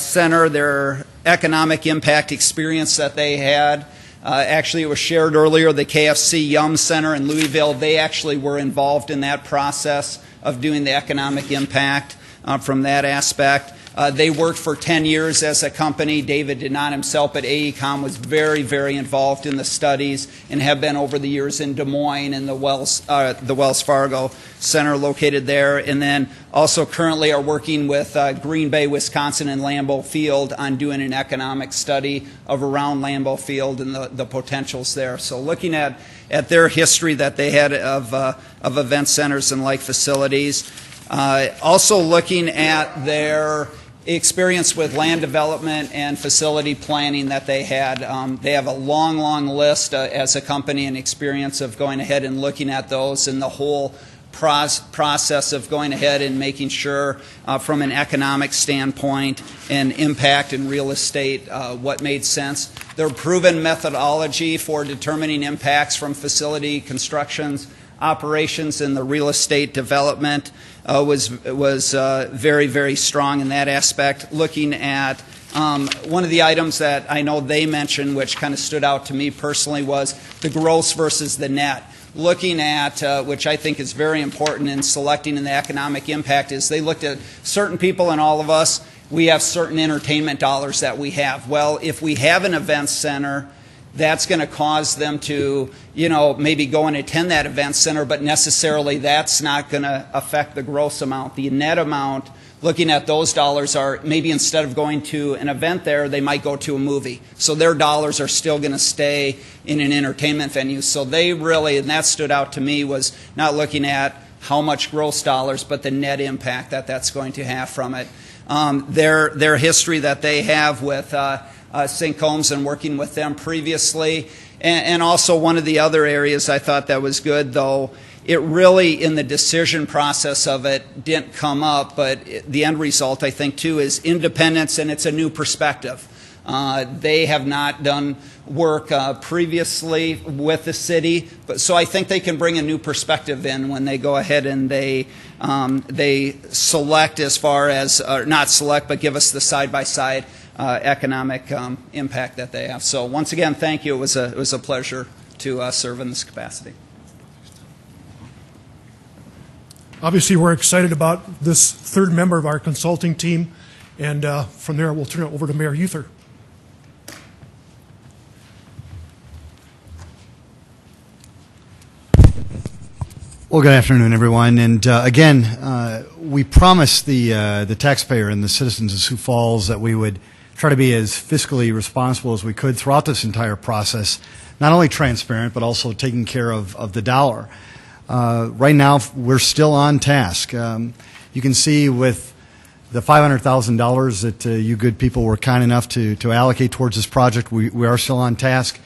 K: center, their economic impact experience that they had. Actually, it was shared earlier, the KFC Yum Center in Louisville, they actually were involved in that process of doing the economic impact from that aspect. They worked for 10 years as a company. David did not himself, but AECOM was very, very involved in the studies and have been over the years in Des Moines and the Wells Fargo Center located there. And then also currently are working with Green Bay, Wisconsin and Lambeau Field on doing an economic study of around Lambeau Field and the potentials there. So looking at their history that they had of event centers and like facilities. Also looking at their experience with land development and facility planning that they had. They have a long, long list as a company and experience of going ahead and looking at those and the whole process of going ahead and making sure from an economic standpoint and impact and real estate what made sense. Their proven methodology for determining impacts from facility constructions, operations, and the real estate development was very, very strong in that aspect. Looking at one of the items that I know they mentioned, which kind of stood out to me personally, was the gross versus the net. Looking at, which I think is very important in selecting the economic impact, is they looked at certain people and all of us, we have certain entertainment dollars that we have. Well, if we have an event center, that's going to cause them to, maybe go and attend that event center, but necessarily that's not going to affect the gross amount. The net amount, looking at those dollars, are maybe instead of going to an event there, they might go to a movie. So their dollars are still going to stay in an entertainment venue. So they really, and that stood out to me, was not looking at how much gross dollars, but the net impact that that's going to have from it. Their history that they have with St. Combs and working with them previously. And also one of the other areas I thought that was good, though, it really, in the decision process of it, didn't come up, but the end result, I think, too, is independence, and it's a new perspective. They have not done work previously with the city, but so I think they can bring a new perspective in when they go ahead and they select as far as, or not select, but give us the side-by-side economic impact that they have. So once again, thank you. It was a pleasure to serve in this capacity.
J: Obviously, we're excited about this third member of our consulting team, and from there, we'll turn it over to Mayor Uther.
L: Well, good afternoon, everyone. And again, we promised the taxpayer and the citizens of Sioux Falls that we would try to be as fiscally responsible as we could throughout this entire process, not only transparent, but also taking care of the dollar. Right now, we're still on task. You can see with the $500,000 that you good people were kind enough to allocate towards this project, we are still on task.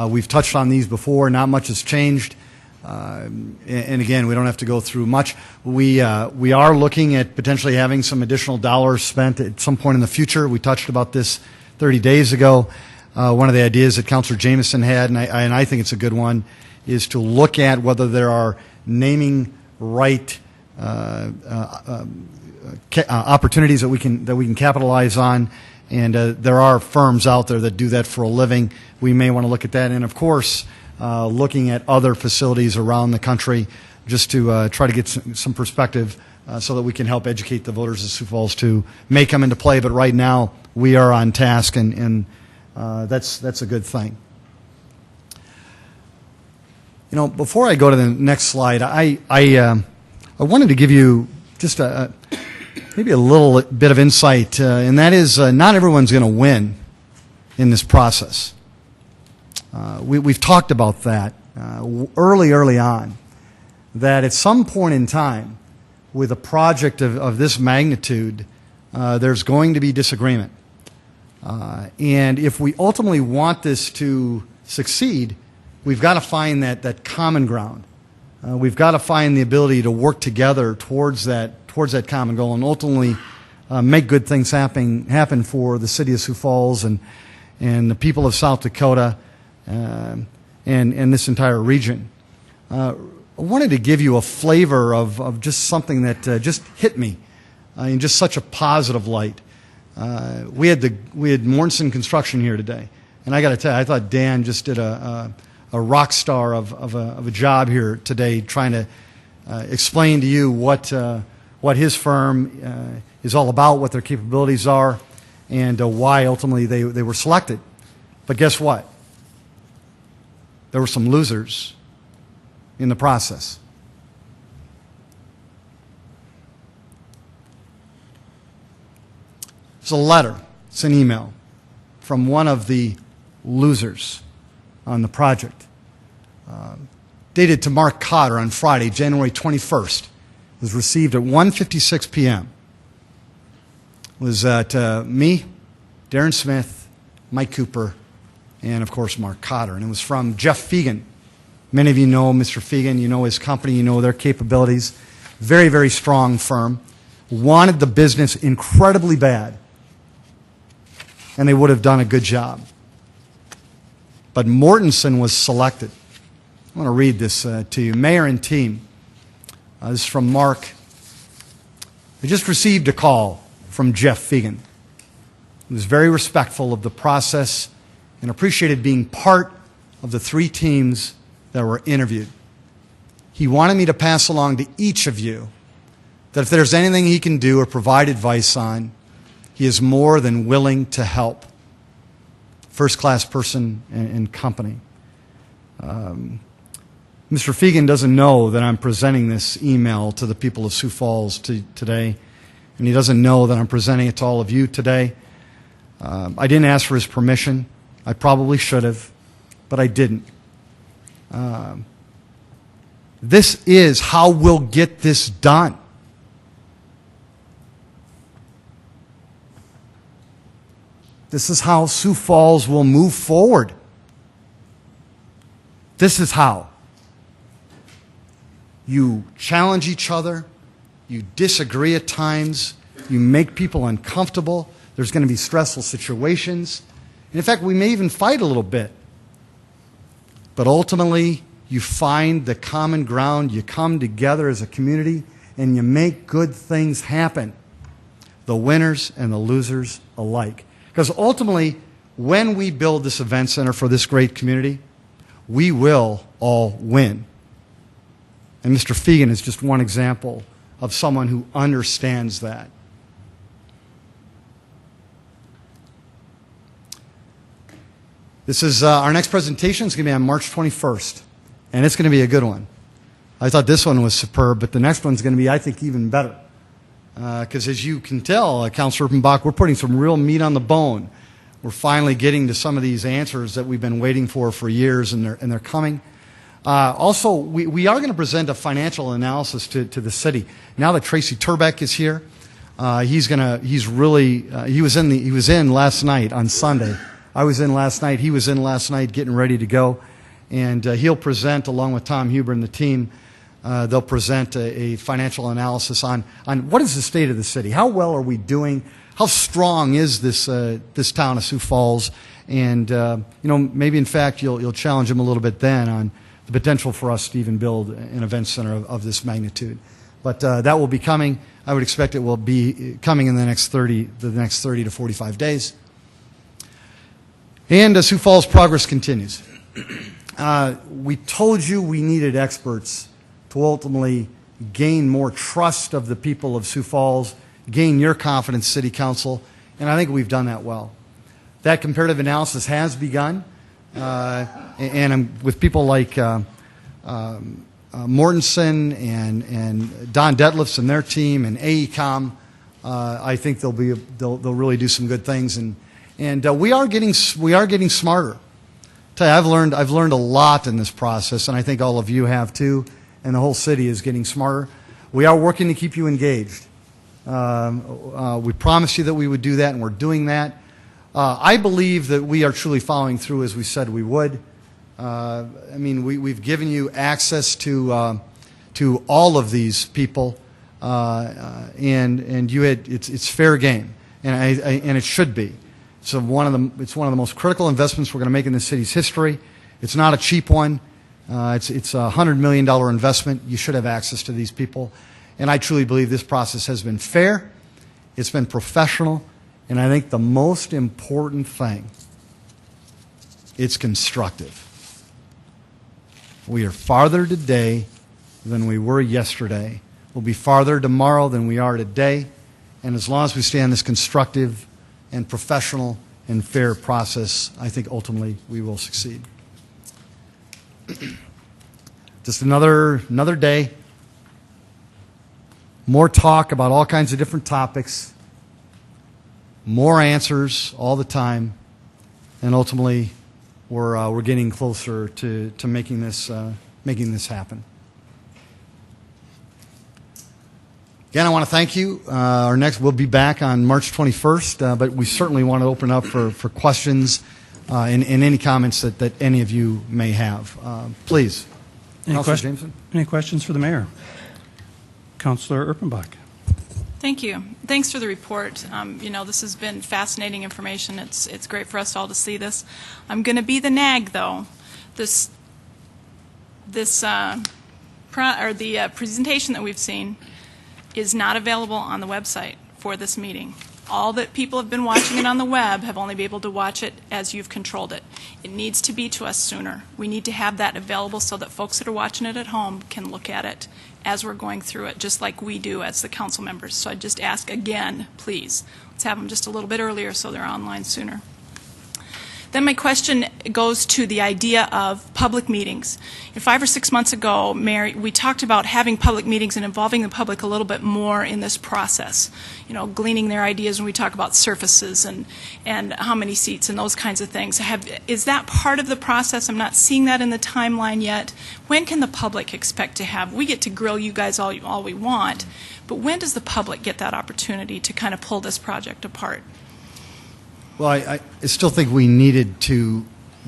L: We've touched on these before. Not much has changed. And again, we don't have to go through much. We are looking at potentially having some additional dollars spent at some point in the future. We touched about this 30 days ago. One of the ideas that Councilor Jameson had, and I think it's a good one, is to look at whether there are naming right opportunities that we can capitalize on. And there are firms out there that do that for a living. We may want to look at that. And of course, looking at other facilities around the country just to try to get some perspective so that we can help educate the voters of Sioux Falls to may come into play. But right now, we are on task, and that's a good thing. Before I go to the next slide, I wanted to give you just maybe a little bit of insight, and that is not everyone's going to win in this process. We've talked about that early on, that at some point in time, with a project of this magnitude, there's going to be disagreement. And if we ultimately want this to succeed, we've got to find that common ground. We've got to find the ability to work together towards that common goal and ultimately make good things happen for the city of Sioux Falls and the people of South Dakota and this entire region. I wanted to give you a flavor of just something that just hit me in just such a positive light. We had Mortensen Construction here today, and I got to tell you, I thought Dan just did a rock star of a job here today, trying to explain to you what what his firm is all about, what their capabilities are, and why ultimately they were selected. But guess what? There were some losers in the process. It's a letter, it's an email from one of the losers on the project, dated to Mark Cotter on Friday, January 21st. It was received at 1:56 p.m. It was at me, Darren Smith, Mike Cooper, and of course Mark Cotter. And it was from Jeff Fegan. Many of you know Mr. Fegan, you know his company, you know their capabilities. Very, very strong firm. Wanted the business incredibly bad, and they would have done a good job. But Mortensen was selected. I want to read this to you. Mayor and team. This is from Mark. I just received a call from Jeff Fegan. He was very respectful of the process and appreciated being part of the 3 teams that were interviewed. He wanted me to pass along to each of you that if there's anything he can do or provide advice on, he is more than willing to help. First-class person and company. Mr. Fegan doesn't know that I'm presenting this email to the people of Sioux Falls today, and he doesn't know that I'm presenting it to all of you today. I didn't ask for his permission. I probably should have, but I didn't. This is how we'll get this done. This is how Sioux Falls will move forward. This is how. You challenge each other. You disagree at times. You make people uncomfortable. There's going to be stressful situations. And in fact, we may even fight a little bit. But ultimately, you find the common ground. You come together as a community, and you make good things happen. The winners and the losers alike. Because ultimately, when we build this event center for this great community, we will all win. And Mr. Fegan is just one example of someone who understands that. This is our next presentation is going to be on March 21st, and it's going to be a good one. I thought this one was superb, but the next one's going to be, I think, even better. Because as you can tell, Councilor Urbanbach, we're putting some real meat on the bone. We're finally getting to some of these answers that we've been waiting for years, and they're coming. Also, we are going to present a financial analysis to the city. Now that Tracy Turbeck is here, he was in last night on Sunday. I was in last night. He was in last night, getting ready to go, and he'll present along with Tom Huber and the team. They'll present a financial analysis on what is the state of the city. How well are we doing? How strong is this town of Sioux Falls? And maybe in fact you'll challenge them a little bit then on the potential for us to even build an event center of this magnitude. But that will be coming. I would expect it will be coming in the next 30 to 45 days. And Sioux Falls progress continues. We told you we needed experts to ultimately gain more trust of the people of Sioux Falls, gain your confidence, City Council, and I think we've done that well. That comparative analysis has begun, and with people like Mortensen and Don Detlefs and their team and AECOM, I think they'll really do some good things, and we are getting smarter. Tell you, I've learned a lot in this process, and I think all of you have too. And the whole city is getting smarter. We are working to keep you engaged. We promised you that we would do that, and we're doing that. I believe that we are truly following through as we said we would. We've given you access to all of these people, and it's fair game, and it should be. It's one of the most critical investments we're going to make in the city's history. It's not a cheap one. It's a $100 million investment. You should have access to these people. And I truly believe this process has been fair, it's been professional, and I think the most important thing, it's constructive. We are farther today than we were yesterday. We'll be farther tomorrow than we are today. And as long as we stay on this constructive and professional and fair process, I think ultimately we will succeed. Just another day. More talk about all kinds of different topics. More answers all the time. And ultimately, we're getting closer to making this happen. Again, I want to thank you. We'll be back on March 21st, but we certainly want to open up for questions and any comments that any of you may have. Please. Councilor Jameson?
A: Any questions for the mayor? Councilor Erpenbach.
C: Thank you. Thanks for the report. This has been fascinating information. It's great for us all to see this. I'm going to be the nag, though. The presentation that we've seen is not available on the website for this meeting. All that people have been watching it on the web have only been able to watch it as you've controlled it. It needs to be to us sooner. We need to have that available so that folks that are watching it at home can look at it as we're going through it, just like we do as the council members. So I just ask again, please, let's have them just a little bit earlier so they're online sooner. Then my question goes to the idea of public meetings. 5 or 6 months ago, Mary, we talked about having public meetings and involving the public a little bit more in this process, gleaning their ideas when we talk about surfaces and how many seats and those kinds of things. Is that part of the process? I'm not seeing that in the timeline yet. When can the public expect to have? We get to grill you guys all we want, but when does the public get that opportunity to kind of pull this project apart?
L: Well, I still think we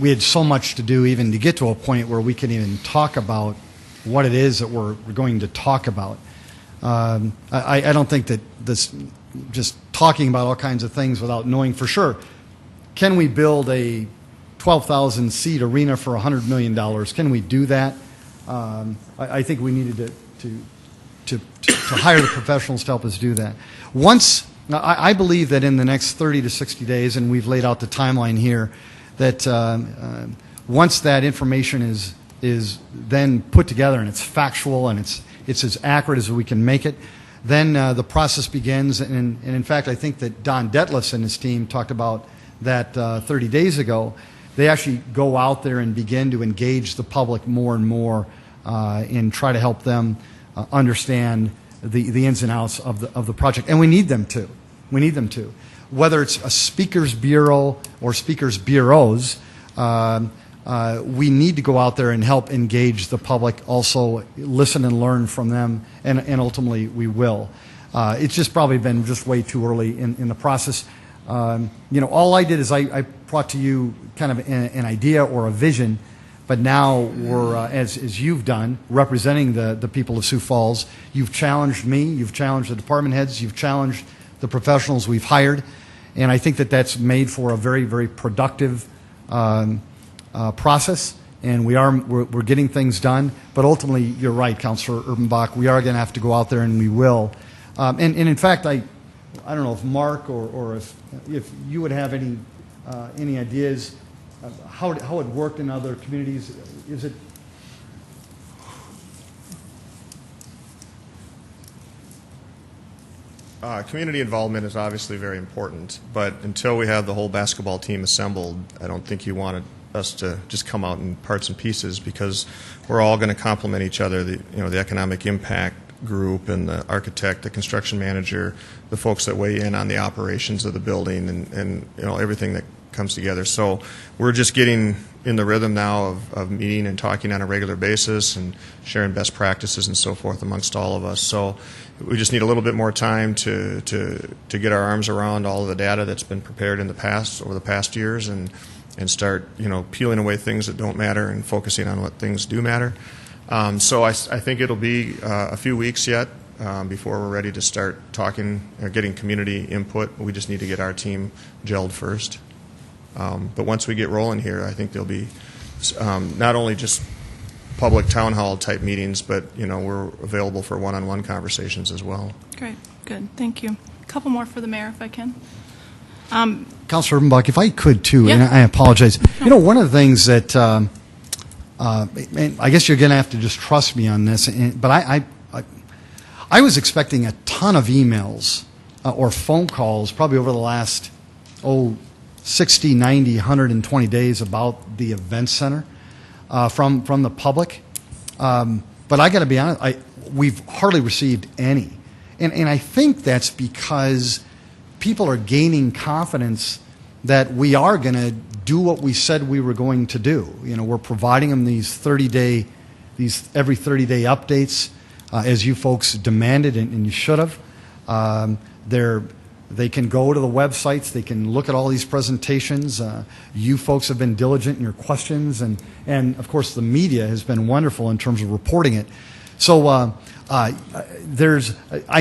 L: had so much to do even to get to a point where we can even talk about what it is that we're going to talk about. I don't think that this, just talking about all kinds of things without knowing for sure, can we build a 12,000 seat arena for $100 million? Can we do that? I think we needed to hire the professionals to help us do that. I believe that in the next 30 to 60 days, and we've laid out the timeline here, that once that information is then put together and it's factual and it's as accurate as we can make it, then the process begins. And in fact, I think that Don Detlefs and his team talked about that 30 days ago. They actually go out there and begin to engage the public more and more and try to help them understand the ins and outs of the project, and we need them to. We need them to. Whether it's a speakers bureau or speakers bureaus, we need to go out there and help engage the public. Also, listen and learn from them, and ultimately we will. It's just probably been just way too early in the process. All I did is I brought to you kind of an idea or a vision. But now we're, as you've done, representing the people of Sioux Falls, you've challenged me, you've challenged the department heads, you've challenged the professionals we've hired, and I think that that's made for a very, very productive process, and we're getting things done. But ultimately, you're right, Councilor Erpenbach, we are going to have to go out there, and we will. And in fact, I don't know if Mark or if you would have any ideas how it worked in other communities. Is it?
E: Community involvement is obviously very important, but until we have the whole basketball team assembled, I don't think you wanted us to just come out in parts and pieces, because we're all going to complement each other. The economic impact group and the architect, the construction manager, the folks that weigh in on the operations of the building, and everything that comes together. So we're just getting in the rhythm now of meeting and talking on a regular basis and sharing best practices and so forth amongst all of us. So we just need a little bit more time to get our arms around all of the data that's been prepared in the past, over the past years, and start peeling away things that don't matter and focusing on what things do matter. So I think it'll be a few weeks yet before we're ready to start talking or getting community input. We just need to get our team gelled first. But once we get rolling here, I think there'll be not only just public town hall type meetings, but we're available for one-on-one conversations as well.
C: Great, good, thank you. A couple more for the mayor, if I can.
L: Councilor Erpenbach, if I could too,
C: yeah.
L: And I apologize. One of the things that I guess you're going to have to just trust me on this, but I I was expecting a ton of emails or phone calls probably over the last, 60, 90, 120 days about the event center from the public. But I got to be honest, we've hardly received any. And I think that's because people are gaining confidence that we are going to do what we said we were going to do. You know, we're providing them these every 30-day updates, as you folks demanded and you should have. They can go to the websites. They can look at all these presentations. You folks have been diligent in your questions, and of course the media has been wonderful in terms of reporting it. So I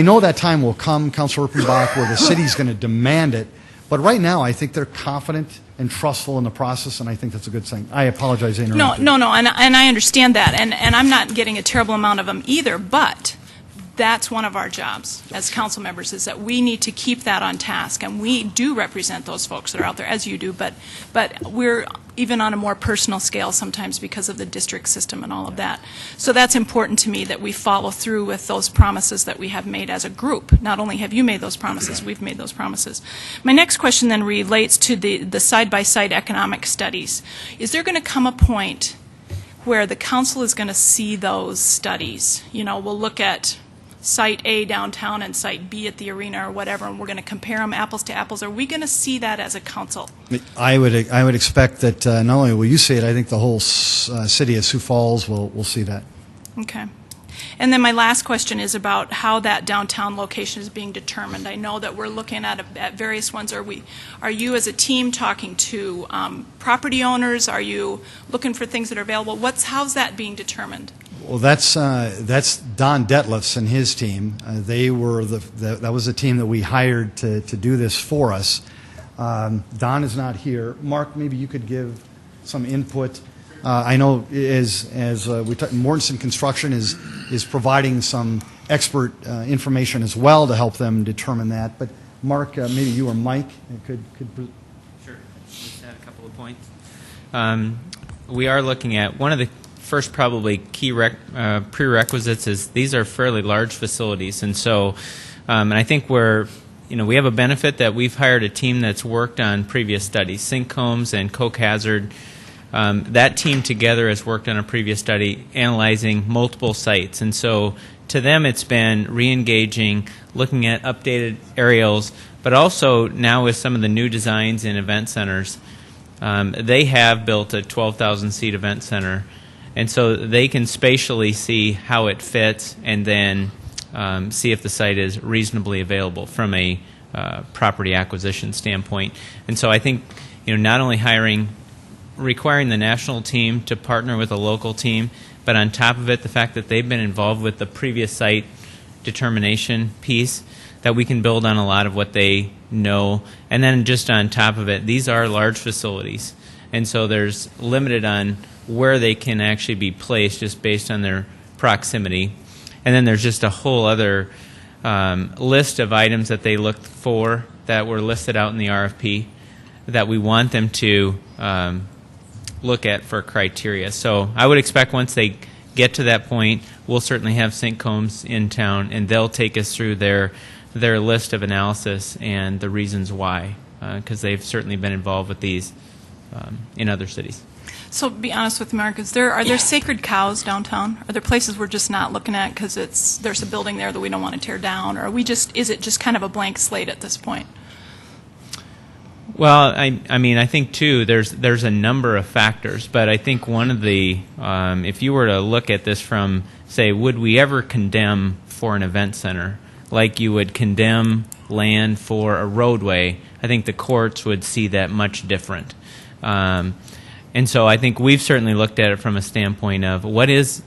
L: know that time will come, Councilor Rippenbach, where the city's going to demand it. But right now, I think they're confident and trustful in the process, and I think that's a good thing. I apologize for interrupting.
C: No, and I understand that, and I'm not getting a terrible amount of them either, but that's one of our jobs as council members, is that we need to keep that on task, and we do represent those folks that are out there, as you do, but we're even on a more personal scale sometimes because of the district system and all of that. So that's important to me, that we follow through with those promises that we have made as a group. Not only have you made those promises, we've made those promises. My next question then relates to the side-by-side economic studies. Is there going to come a point where the council is going to see those studies? You know, we'll look at Site A downtown and Site B at the arena or whatever, and we're going to compare them apples to apples. Are we going to see that as a council?
L: I would expect that not only will you see it, I think the whole city of Sioux Falls will see that.
C: Okay. And then my last question is about how that downtown location is being determined. I know that we're looking at various ones. Are you as a team talking to property owners? Are you looking for things that are available? How's that being determined?
L: Well, that's Don Detlefs and his team. That was the team that we hired to do this for us. Don is not here. Mark, maybe you could give some input. I know as we talked, Mortensen Construction is providing some expert information as well to help them determine that. But Mark, maybe you or Mike could.
D: Sure. Just add a couple of points. We are looking at one of the first probably key prerequisites is these are fairly large facilities, and so and I think we have a benefit that we've hired a team that's worked on previous studies, Sincombs and Coke Hazard. That team together has worked on a previous study analyzing multiple sites, and so to them it's been re-engaging, looking at updated aerials, but also now with some of the new designs in event centers, they have built a 12,000-seat event center. And so they can spatially see how it fits and then see if the site is reasonably available from a property acquisition standpoint. And so I think not only requiring the national team to partner with a local team, but on top of it, the fact that they've been involved with the previous site determination piece, that we can build on a lot of what they know. And then just on top of it, these are large facilities. And so there's limited on where they can actually be placed just based on their proximity. And then there's just a whole other list of items that they looked for that were listed out in the RFP that we want them to look at for criteria. So I would expect once they get to that point, we'll certainly have St. Combs in town, and they'll take us through their list of analysis and the reasons why, because they've certainly been involved with these in other cities.
C: So be honest with me, Mark, are there sacred cows downtown? Are there places we're just not looking at because there's a building there that we don't want to tear down? Or is it just kind of a blank slate at this point?
D: Well, I mean, I think, too, there's a number of factors. But I think one of the, if you were to look at this from, say, would we ever condemn for an event center like you would condemn land for a roadway, I think the courts would see that much different. And so I think we've certainly looked at it from a standpoint of what is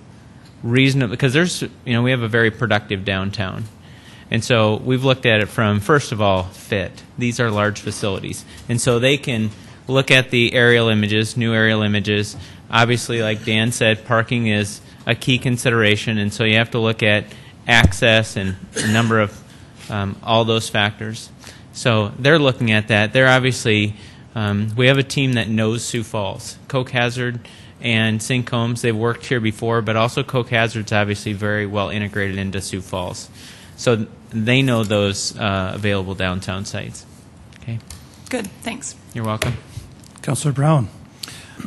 D: reasonable, because we have a very productive downtown. And so we've looked at it from, first of all, fit. These are large facilities. And so they can look at the aerial images, new aerial images. Obviously, like Dan said, parking is a key consideration, and so you have to look at access and a number of all those factors. So they're looking at that. They're obviously We have a team that knows Sioux Falls. Coke Hazard and St. Combs, they've worked here before, but also Coke Hazard's obviously very well integrated into Sioux Falls. So they know those available downtown sites. Okay.
C: Good, thanks.
D: You're welcome.
A: Councilor Brown.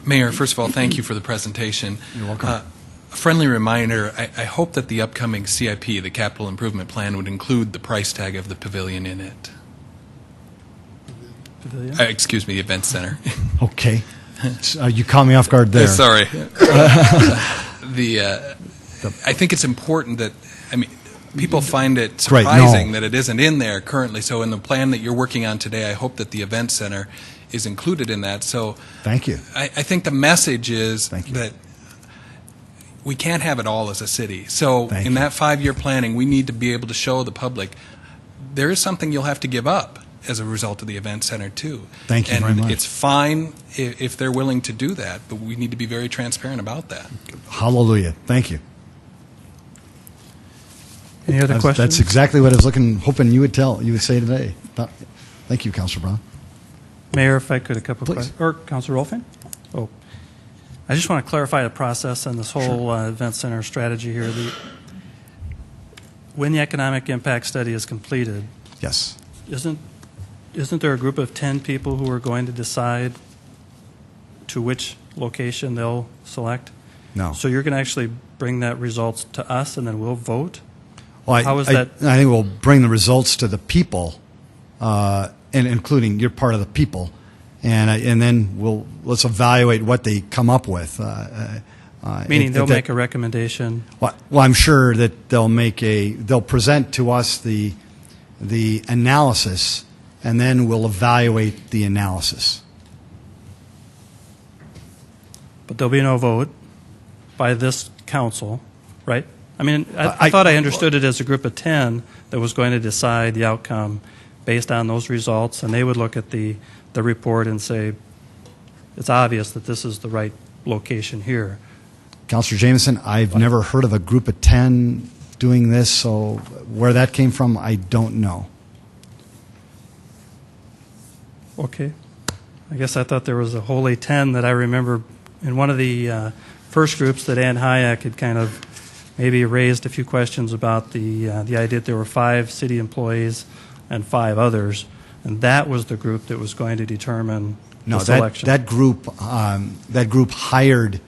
F: Mayor, first of all, thank you for the presentation.
L: You're welcome.
F: A friendly reminder, I hope that the upcoming CIP, the Capital Improvement Plan, would include the price tag of the pavilion in it.
A: Pavilion?
F: Excuse me, the event center.
L: Okay. You caught me off guard there.
F: Sorry. I think it's important that, people find it
L: Right, no.
F: surprising that it isn't in there currently. So in the plan that you're working on today, I hope that the event center is included in that. So
L: Thank you.
F: I think the message is
L: Thank you.
F: that we can't have it all as a city. So
L: Thank
F: in
L: you.
F: that 5-year planning, we need to be able to show the public there is something you'll have to give up as a result of the event center too.
L: Thank you
F: and
L: very much.
F: it's fine if they're willing to do that, but we need to be very transparent about that.
L: Hallelujah. Thank you.
A: Any other questions?
L: That's exactly what I was hoping you would say today. Thank you, Councilor Brown.
A: Mayor, if I could, a couple of
L: Please.
A: questions. Or Councilor Rolfing? Oh. I just want to clarify the process and this whole event center strategy here. When the economic impact study is completed,
L: Yes.
A: isn't there a group of 10 people who are going to decide to which location they'll select?
L: No.
A: So you're going to actually bring that results to us and then we'll vote?
L: Well,
A: How is that?
L: I think we'll bring the results to the people, and including you're part of the people, and then let's evaluate what they come up with.
A: Meaning they'll make a recommendation?
L: Well, I'm sure that they'll present to us the analysis, and then we'll evaluate the analysis.
A: But there'll be no vote by this council, right? I mean, I thought I understood it as a group of 10 that was going to decide the outcome based on those results, and they would look at the report and say, it's obvious that this is the right location here.
L: Councilor Jameson, I've never heard of a group of 10 doing this, so where that came from, I don't know.
A: Okay. I guess I thought there was a holy 10 that I remember in one of the first groups that Ann Hayek had kind of maybe raised a few questions about the idea that there were 5 city employees and 5 others, and that was the group that was going to determine the selection.
L: That group hired.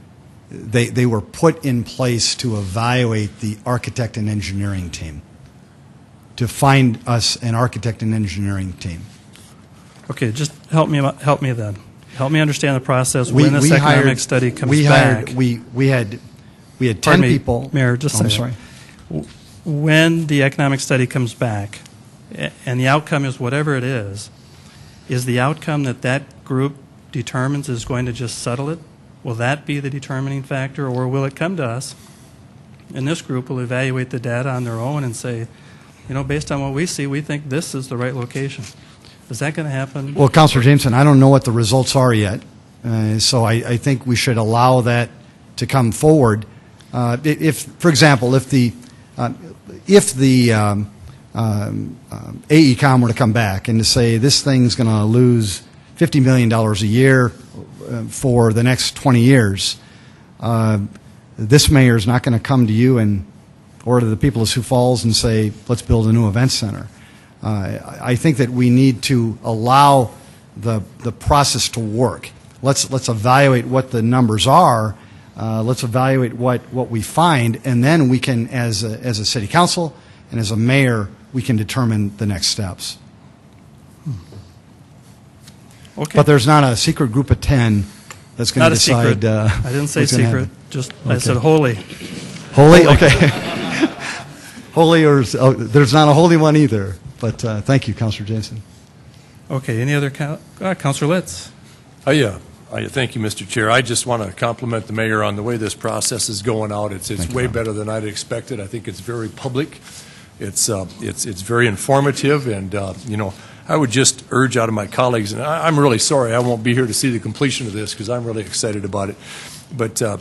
L: They were put in place to evaluate the architect and engineering team, to find us an architect and engineering team.
A: Okay, just help me then. Help me understand the process when this economic study comes back.
L: We had 10
A: Pardon me,
L: people.
A: Mayor, just a
L: I'm
A: second.
L: sorry.
A: When the economic study comes back, and the outcome is whatever it is the outcome that group determines is going to just settle it? Will that be the determining factor, or will it come to us, and this group will evaluate the data on their own and say, based on what we see, we think this is the right location? Is that going to happen?
L: Well, Councilor Jameson, I don't know what the results are yet, so I think we should allow that to come forward. For example, if the AECOM were to come back and to say this thing's going to lose $50 million a year for the next 20 years, this mayor is not going to come to you or to the people of Sioux Falls and say, let's build a new event center. I think that we need to allow the process to work. Let's evaluate what the numbers are. Let's evaluate what we find, and then we can, as a city council and as a mayor, we can determine the next steps.
A: Okay.
L: But there's not a secret group of 10 that's going to decide.
A: Not a secret. I didn't say
L: what's gonna
A: secret.
L: happen.
A: Just I said holy.
L: Holy? Okay. Holy, or there's not a holy one either. But thank you, Councilor Jameson.
A: Okay. Any other Councilor Litz?
I: Yeah. Thank you, Mr. Chair. I just want to compliment the mayor on the way this process is going out. It's way better than I'd expected. I think it's very public. It's very informative, and I would just urge out of my colleagues, and I'm really sorry I won't be here to see the completion of this because I'm really excited about it. But I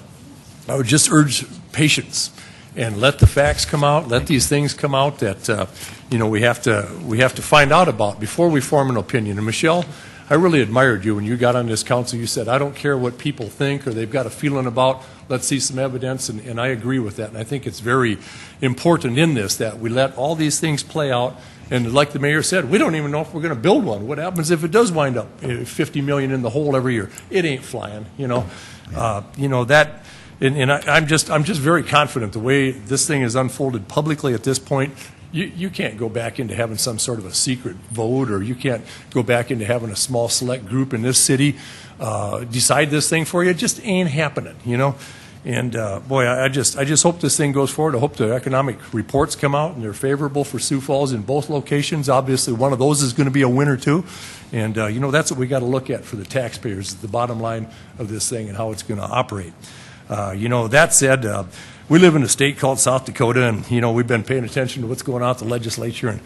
I: would just urge patience and let the facts come out. Let these things come out that we have to find out about before we form an opinion. And Michelle, I really admired you when you got on this council. You said, I don't care what people think or they've got a feeling about, let's see some evidence, and I agree with that. And I think it's very important in this that we let all these things play out. And like the mayor said, we don't even know if we're going to build one. What happens if it does wind up $50 million in the hole every year? It ain't flying, that. And I'm just very confident the way this thing is unfolded publicly at this point. You can't go back into having some sort of a secret vote, or you can't go back into having a small select group in this city decide this thing for you. It just ain't happening, And boy, I just hope this thing goes forward. I hope the economic reports come out and they're favorable for Sioux Falls in both locations. Obviously, one of those is going to be a winner too, and that's what we got to look at for the taxpayers, the bottom line of this thing and how it's going to operate. That said, we live in a state called South Dakota, and we've been paying attention to what's going on at the legislature, and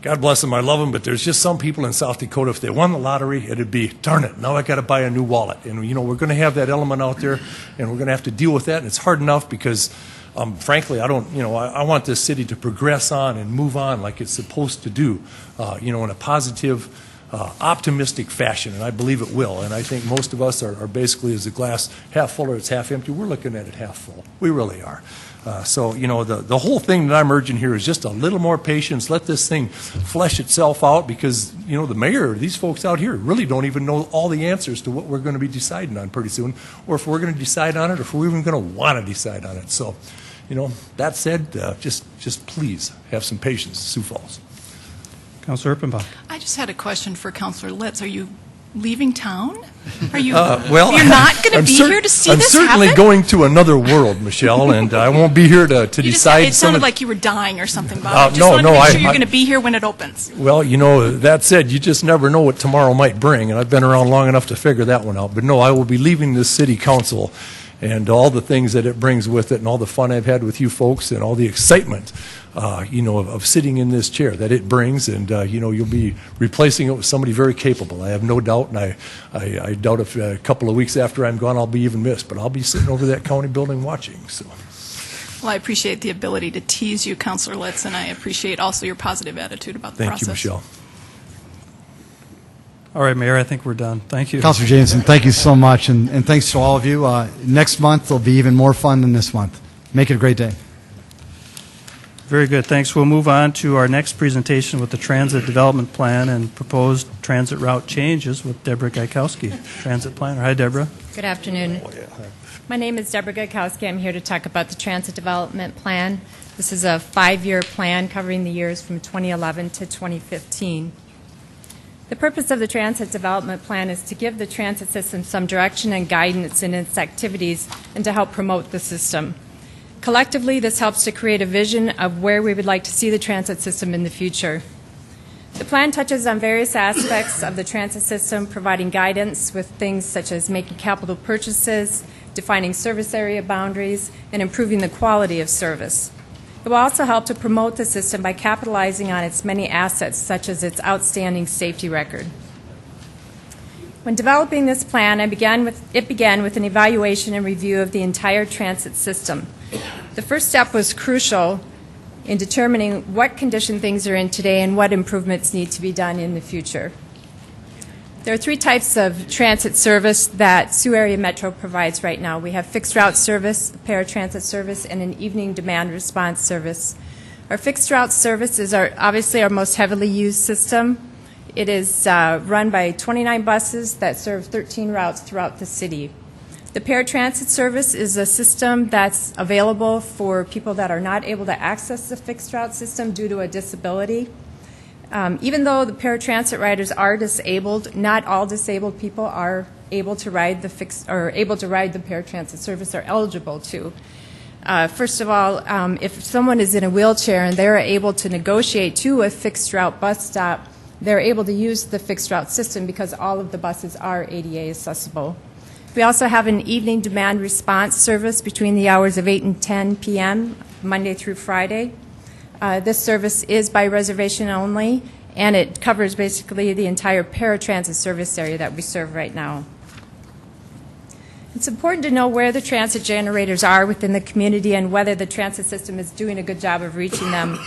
I: God bless them, I love them, but there's just some people in South Dakota, if they won the lottery, it'd be, darn it, now I got to buy a new wallet. And, we're going to have that element out there, and we're going to have to deal with that, and it's hard enough because, frankly, I don't, I want this city to progress on and move on like it's supposed to do, in a positive, optimistic fashion, and I believe it will. And I think most of us are basically, is the glass half full or it's half empty? We're looking at it half full. We really are. So, the whole thing that I'm urging here is just a little more patience. Let this thing flesh itself out because, the mayor, these folks out here really don't even know all the answers to what we're going to be deciding on pretty soon, or if we're going to decide on it, or if we're even going to want to decide on it. So, that said, just please have some patience, Sioux Falls.
A: Councilor Erpenbach.
C: I just had a question for Councilor Litz. Are you leaving town? Are you?
I: Well,
C: you're not going to be here to see this happen?
I: I'm certainly going to another world, Michelle, and I won't be here to decide.
C: It sounded like you were dying or something, Bob. I just
I: no,
C: wanted to make sure
I: I,
C: you're going to be here when it opens.
I: Well, that said, you just never know what tomorrow might bring, and I've been around long enough to figure that one out. But no, I will be leaving this city council and all the things that it brings with it and all the fun I've had with you folks and all the excitement, of sitting in this chair that it brings. And, you'll be replacing it with somebody very capable. I have no doubt, and I doubt if a couple of weeks after I'm gone I'll be even missed. But I'll be sitting over that county building watching. So.
C: Well, I appreciate the ability to tease you, Councilor Litz, and I appreciate also your positive attitude about the process.
I: Thank you, Michelle.
A: All right, Mayor, I think we're done. Thank you.
L: Councilor Jameson, thank you so much, and thanks to all of you. Next month will be even more fun than this month. Make it a great day.
A: Very good. Thanks. We'll move on to our next presentation with the Transit Development Plan and proposed transit route changes with Deborah Gaikowski, Transit Planner. Hi, Deborah.
M: Good afternoon. My name is Deborah Gaikowski. I'm here to talk about the Transit Development Plan. This is a 5-year plan covering the years from 2011 to 2015. The purpose of the Transit Development Plan is to give the transit system some direction and guidance in its activities and to help promote the system. Collectively, this helps to create a vision of where we would like to see the transit system in the future. The plan touches on various aspects of the transit system, providing guidance with things such as making capital purchases, defining service area boundaries, and improving the quality of service. It will also help to promote the system by capitalizing on its many assets, such as its outstanding safety record. When developing this plan, it began with an evaluation and review of the entire transit system. The first step was crucial in determining what condition things are in today and what improvements need to be done in the future. There are 3 types of transit service that Sioux Area Metro provides right now. We have fixed route service, paratransit service, and an evening demand response service. Our fixed route service is obviously our most heavily used system. It is run by 29 buses that serve 13 routes throughout the city. The paratransit service is a system that's available for people that are not able to access the fixed route system due to a disability. Even though the paratransit riders are disabled, not all disabled people are able to ride the paratransit service or eligible to. First of all, if someone is in a wheelchair and they're able to negotiate to a fixed route bus stop, they're able to use the fixed route system because all of the buses are ADA accessible. We also have an evening demand response service between the hours of 8 and 10 p.m., Monday through Friday. This service is by reservation only, and it covers basically the entire paratransit service area that we serve right now. It's important to know where the transit generators are within the community and whether the transit system is doing a good job of reaching them.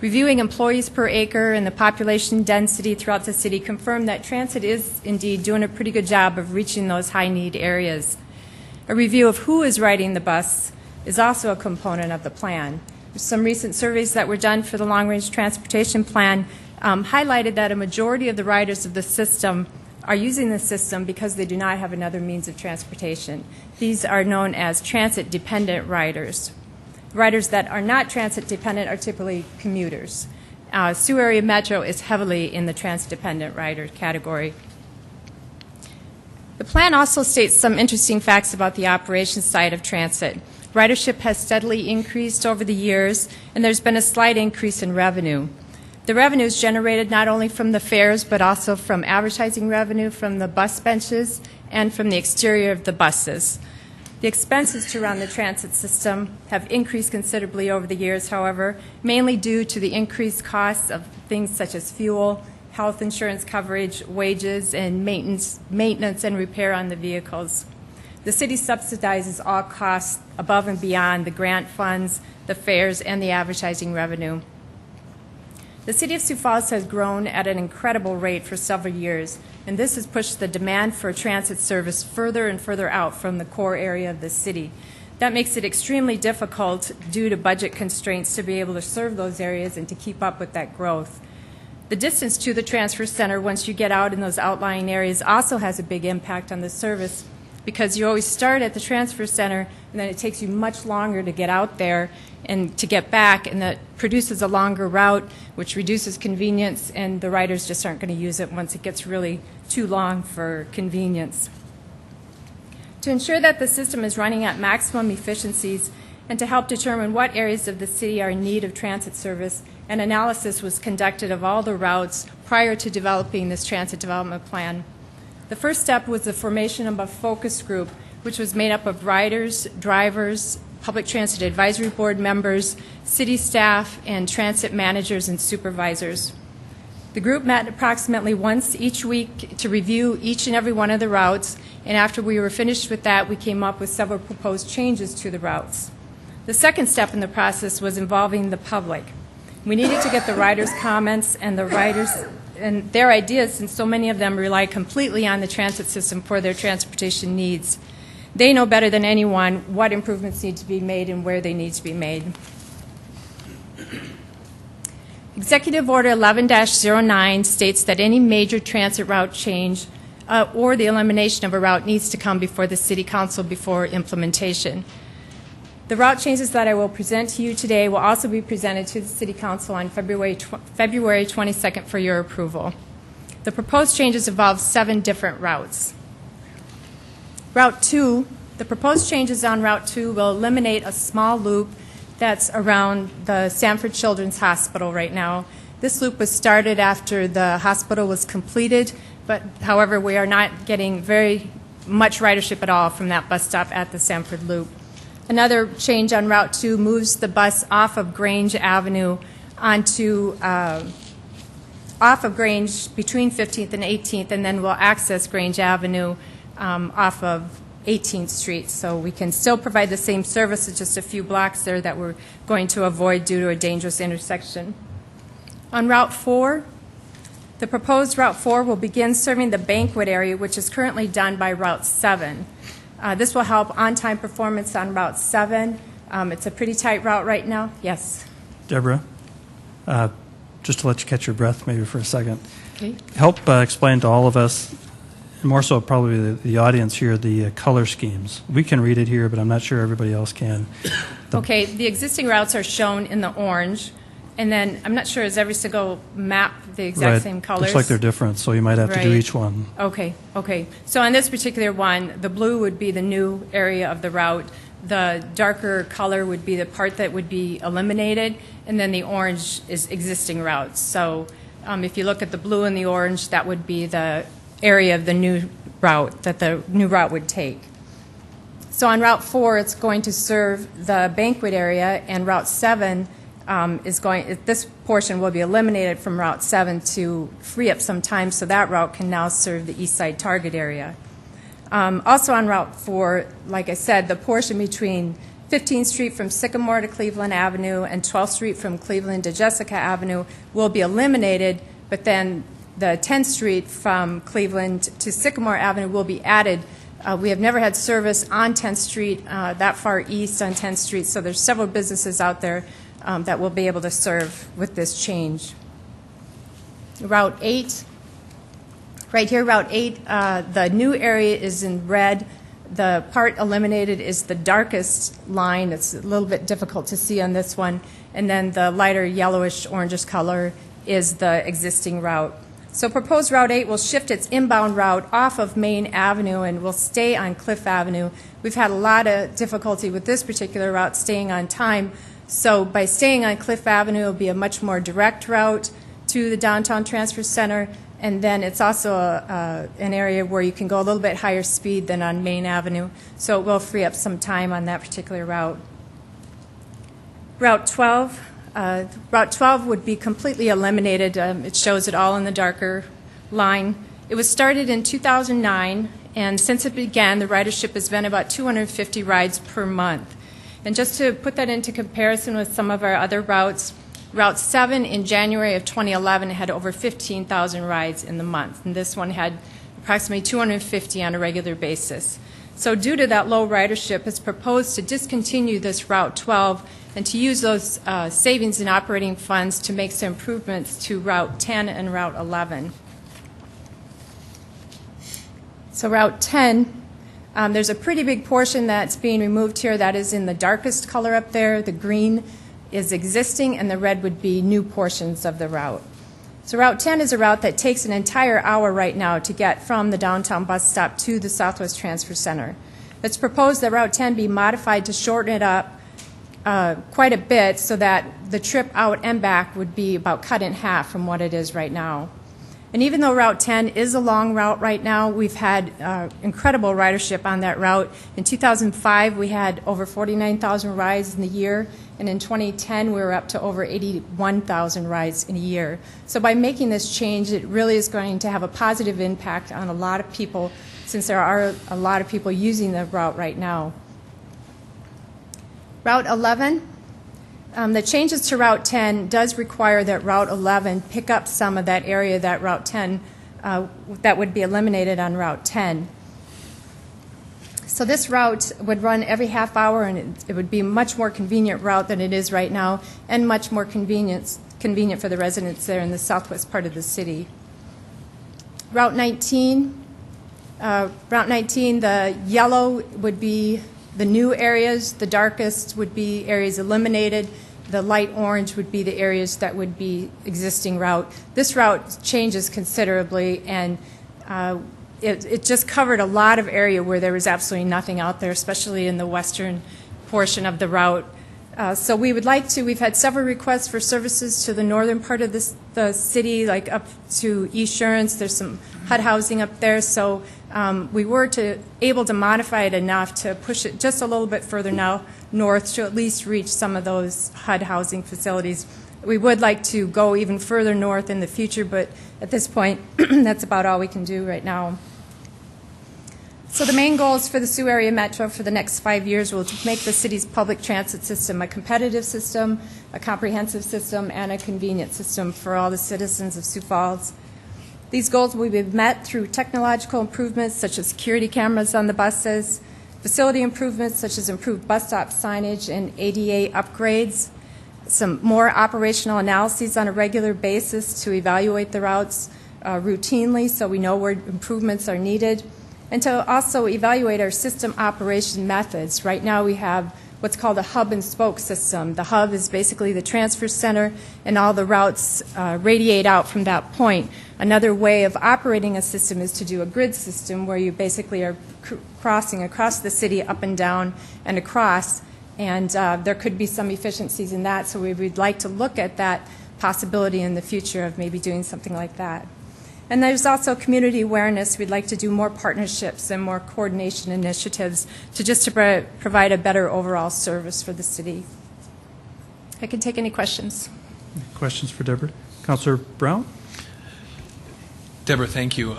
M: Reviewing employees per acre and the population density throughout the city confirmed that transit is indeed doing a pretty good job of reaching those high-need areas. A review of who is riding the bus is also a component of the plan. Some recent surveys that were done for the long-range transportation plan highlighted that a majority of the riders of the system are using the system because they do not have another means of transportation. These are known as transit-dependent riders. Riders that are not transit-dependent are typically commuters. Sioux Area Metro is heavily in the transit-dependent rider category. The plan also states some interesting facts about the operations side of transit. Ridership has steadily increased over the years, and there's been a slight increase in revenue. The revenue is generated not only from the fares, but also from advertising revenue from the bus benches and from the exterior of the buses. The expenses to run the transit system have increased considerably over the years, however, mainly due to the increased costs of things such as fuel, health insurance coverage, wages, and maintenance and repair on the vehicles. The city subsidizes all costs above and beyond the grant funds, the fares, and the advertising revenue. The City of Sioux Falls has grown at an incredible rate for several years, and this has pushed the demand for transit service further and further out from the core area of the city. That makes it extremely difficult due to budget constraints to be able to serve those areas and to keep up with that growth. The distance to the transfer center once you get out in those outlying areas also has a big impact on the service, because you always start at the transfer center and then it takes you much longer to get out there and to get back, and that produces a longer route, which reduces convenience, and the riders just aren't going to use it once it gets really too long for convenience. To ensure that the system is running at maximum efficiencies and to help determine what areas of the city are in need of transit service, an analysis was conducted of all the routes prior to developing this transit development plan. The first step was the formation of a focus group, which was made up of riders, drivers, Public Transit Advisory Board members, city staff, and transit managers and supervisors. The group met approximately once each week to review each and every one of the routes, and after we were finished with that, we came up with several proposed changes to the routes. The second step in the process was involving the public. We needed to get the riders' comments and the riders and their ideas, since so many of them rely completely on the transit system for their transportation needs. They know better than anyone what improvements need to be made and where they need to be made. Executive Order 11-09 states that any major transit route change or the elimination of a route needs to come before the City Council before implementation. The route changes that I will present to you today will also be presented to the City Council on February 22nd for your approval. The proposed changes involve 7 different routes. Route 2, the proposed changes on Route 2 will eliminate a small loop that's around the Sanford Children's Hospital right now. This loop was started after the hospital was completed, but however, we are not getting very much ridership at all from that bus stop at the Sanford Loop. Another change on Route 2 moves the bus off of Grange Avenue onto off of Grange between 15th and 18th, and then we'll access Grange Avenue off of 18th Street. So we can still provide the same service, it's just a few blocks there that we're going to avoid due to a dangerous intersection. On Route 4, the proposed Route 4 will begin serving the banquet area, which is currently done by Route 7. This will help on-time performance on Route 7. It's a pretty tight route right now. Yes?
A: Deborah, just to let you catch your breath maybe for a second,
M: Okay.
A: help explain to all of us, and more so probably the audience here, the color schemes. We can read it here, but I'm not sure everybody else can.
M: Okay, the existing routes are shown in the orange, and then I'm not sure, is every single map the exact
A: Right.
M: same colors?
A: Looks like they're different, so you might have to do
M: Right.
A: each one.
M: Okay, okay. So on this particular one, the blue would be the new area of the route. The darker color would be the part that would be eliminated, and then the orange is existing routes. So if you look at the blue and the orange, that would be the area of the new route that the new route would take. So on Route 4, it's going to serve the banquet area, and Route 7 this portion will be eliminated from Route 7 to free up some time so that route can now serve the east side target area. Also on Route 4, like I said, the portion between 15th Street from Sycamore to Cleveland Avenue and 12th Street from Cleveland to Jessica Avenue will be eliminated, but then the 10th Street from Cleveland to Sycamore Avenue will be added. We have never had service on 10th Street, that far east on 10th Street, so there's several businesses out there that will be able to serve with this change. Route 8, right here, Route 8, the new area is in red. The part eliminated is the darkest line. It's a little bit difficult to see on this one. And then the lighter yellowish orangish color is the existing route. So proposed Route 8 will shift its inbound route off of Main Avenue and will stay on Cliff Avenue. We've had a lot of difficulty with this particular route staying on time. So by staying on Cliff Avenue, it will be a much more direct route to the downtown transfer center. And then it's also an area where you can go a little bit higher speed than on Main Avenue. So it will free up some time on that particular route. Route 12. Route 12 would be completely eliminated. It shows it all in the darker line. It was started in 2009, and since it began, the ridership has been about 250 rides per month. And just to put that into comparison with some of our other routes, Route 7 in January of 2011 had over 15,000 rides in the month, and this one had approximately 250 on a regular basis. So due to that low ridership, it's proposed to discontinue this Route 12 and to use those savings in operating funds to make some improvements to Route 10 and Route 11. So Route 10, there's a pretty big portion that's being removed here. That is in the darkest color up there. The green is existing, and the red would be new portions of the route. So Route 10 is a route that takes an entire hour right now to get from the downtown bus stop to the Southwest Transfer Center. It's proposed that Route 10 be modified to shorten it up quite a bit so that the trip out and back would be about cut in half from what it is right now. And even though Route 10 is a long route right now, we've had incredible ridership on that route. In 2005, we had over 49,000 rides in the year, and in 2010, we were up to over 81,000 rides in a year. So by making this change, it really is going to have a positive impact on a lot of people, since there are a lot of people using the route right now. Route 11. The changes to Route 10 does require that Route 11 pick up some of that area that Route 10 that would be eliminated on Route 10. So this route would run every half hour, and it would be a much more convenient route than it is right now, and much more convenient for the residents there in the southwest part of the city. Route 19, the yellow would be the new areas, the darkest would be areas eliminated, the light orange would be the areas that would be existing route. This route changes considerably, and it just covered a lot of area where there was absolutely nothing out there, especially in the western portion of the route. So we would like to, we've had several requests for services to the northern part of the city, like up to Esurance. There's some HUD housing up there, so we were able to modify it enough to push it just a little bit further now north to at least reach some of those HUD housing facilities. We would like to go even further north in the future, but at this point, that's about all we can do right now. So the main goals for the Sioux Area Metro for the next 5 years will make the city's public transit system a competitive system, a comprehensive system, and a convenient system for all the citizens of Sioux Falls. These goals will be met through technological improvements such as security cameras on the buses, facility improvements such as improved bus stop signage and ADA upgrades, some more operational analyses on a regular basis to evaluate the routes routinely so we know where improvements are needed, and to also evaluate our system operation methods. Right now we have what's called a hub and spoke system. The hub is basically the transfer center, and all the routes radiate out from that point. Another way of operating a system is to do a grid system where you basically are crossing across the city up and down and across, and there could be some efficiencies in that, so we would like to look at that possibility in the future of maybe doing something like that. And there's also community awareness. We'd like to do more partnerships and more coordination initiatives to provide a better overall service for the city. I can take any questions.
A: Questions for Deborah? Councilor Brown?
F: Deborah, thank you.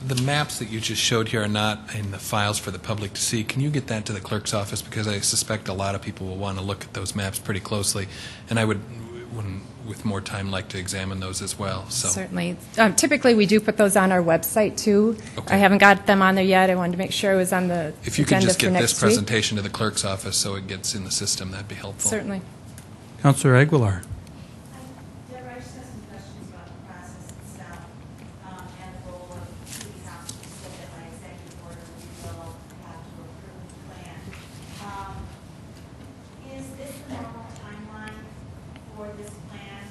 F: The maps that you just showed here are not in the files for the public to see. Can you get that to the clerk's office? Because I suspect a lot of people will want to look at those maps pretty closely, and I would, with more time, like to examine those as well. So.
M: Certainly. Typically, we do put those on our website, too.
F: Okay.
M: I haven't got them on there yet. I wanted to make sure it was on the
F: If you could
M: agenda
F: just
M: for
F: get
M: next
F: this
M: week.
F: presentation to the clerk's office so it gets in the system, that'd be helpful.
M: Certainly.
A: Councillor Aguilar.
N: Deborah, I just have some questions about the process itself and the role of city council. You said that by executive order we will have to approve the plan. Is this the normal timeline for this plan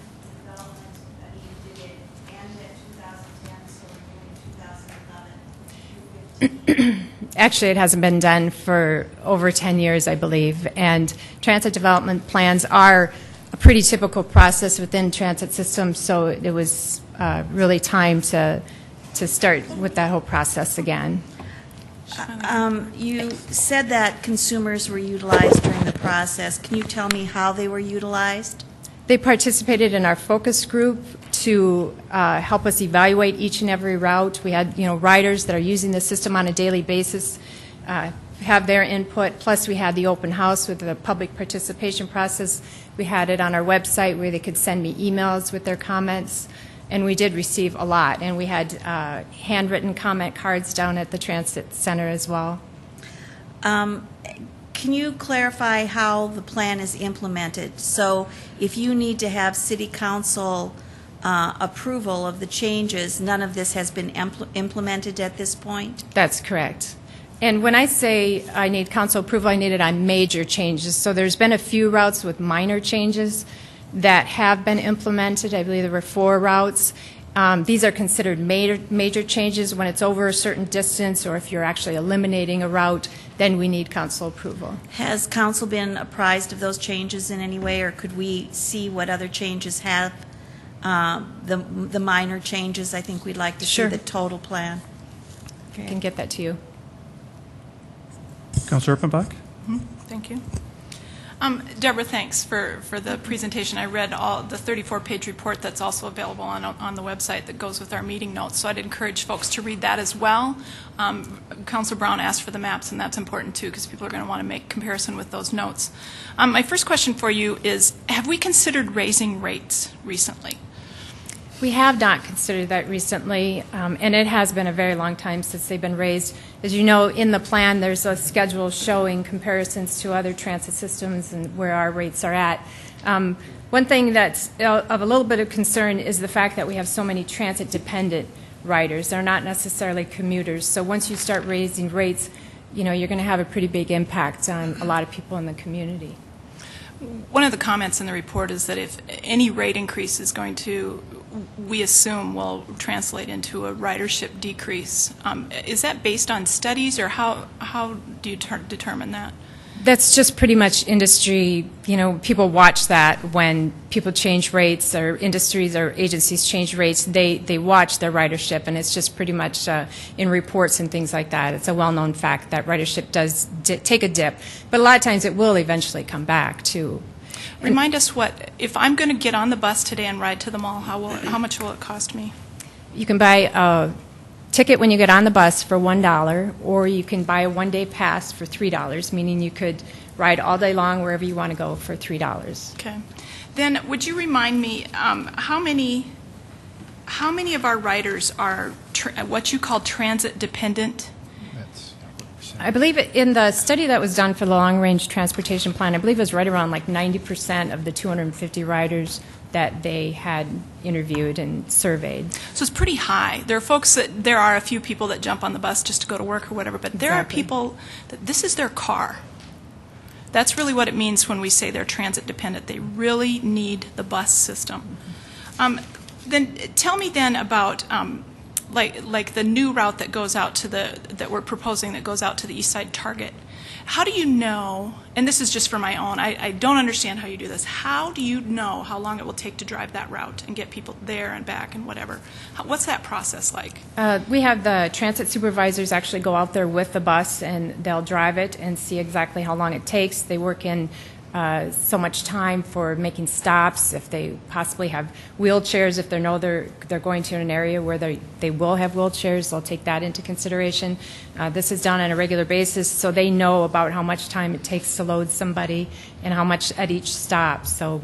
N: development? I mean, did it end at 2010, so we're doing 2011 to 2015?
M: Actually, it hasn't been done for over 10 years, I believe. And transit development plans are a pretty typical process within transit systems, so it was really time to start with that whole process again.
H: You said that consumers were utilized during the process. Can you tell me how they were utilized?
M: They participated in our focus group to help us evaluate each and every route. We had, riders that are using the system on a daily basis have their input. Plus, we had the open house with the public participation process. We had it on our website where they could send me emails with their comments, and we did receive a lot. And we had handwritten comment cards down at the transit center as well.
H: Can you clarify how the plan is implemented? So if you need to have city council approval of the changes, none of this has been implemented at this point?
M: That's correct. And when I say I need council approval, I need it on major changes. So there's been a few routes with minor changes that have been implemented. I believe there were 4 routes. These are considered major changes. When it's over a certain distance, or if you're actually eliminating a route, then we need council approval.
H: Has council been apprised of those changes in any way, or could we see what other changes have? The minor changes, I think we'd like to
M: Sure.
H: see the total plan.
M: I can get that to you.
A: Councillor Erpenbach.
C: Thank you. Deborah, thanks for the presentation. I read the 34-page report that's also available on the website that goes with our meeting notes, so I'd encourage folks to read that as well. Councilor Brown asked for the maps, and that's important too because people are going to want to make comparison with those notes. My first question for you is, have we considered raising rates recently?
M: We have not considered that recently, and it has been a very long time since they've been raised. As you know, in the plan, there's a schedule showing comparisons to other transit systems and where our rates are at. One thing that's of a little bit of concern is the fact that we have so many transit-dependent riders. They're not necessarily commuters. So once you start raising rates, you're going to have a pretty big impact on a lot of people in the community.
C: One of the comments in the report is that if any rate increase is going to, we assume, will translate into a ridership decrease. Is that based on studies, or how do you determine that?
M: That's just pretty much industry. People watch that when people change rates, or industries or agencies change rates. They watch their ridership, and it's just pretty much in reports and things like that. It's a well-known fact that ridership does take a dip, but a lot of times it will eventually come back too.
C: Remind us if I'm going to get on the bus today and ride to the mall, how much will it cost me?
M: You can buy a ticket when you get on the bus for $1, or you can buy a one-day pass for $3, meaning you could ride all day long wherever you want to go for $3.
C: Okay. Then would you remind me how many of our riders are what you call transit dependent?
M: I believe in the study that was done for the long-range transportation plan, I believe it was right around like 90% of the 250 riders that they had interviewed and surveyed.
C: So it's pretty high. There are a few people that jump on the bus just to go to work or whatever, but there are people that this is their car. That's really what it means when we say they're transit dependent. They really need the bus system. Then tell me then about like the new route that goes out to that we're proposing that goes out to the East Side Target. How do you know, and this is just for my own, I don't understand how you do this. How do you know how long it will take to drive that route and get people there and back and whatever? What's that process like?
M: We have the transit supervisors actually go out there with the bus, and they'll drive it and see exactly how long it takes. They work in so much time for making stops, if they possibly have wheelchairs, if they know they're going to an area where they will have wheelchairs, they'll take that into consideration. This is done on a regular basis, so they know about how much time it takes to load somebody and how much at each stop. So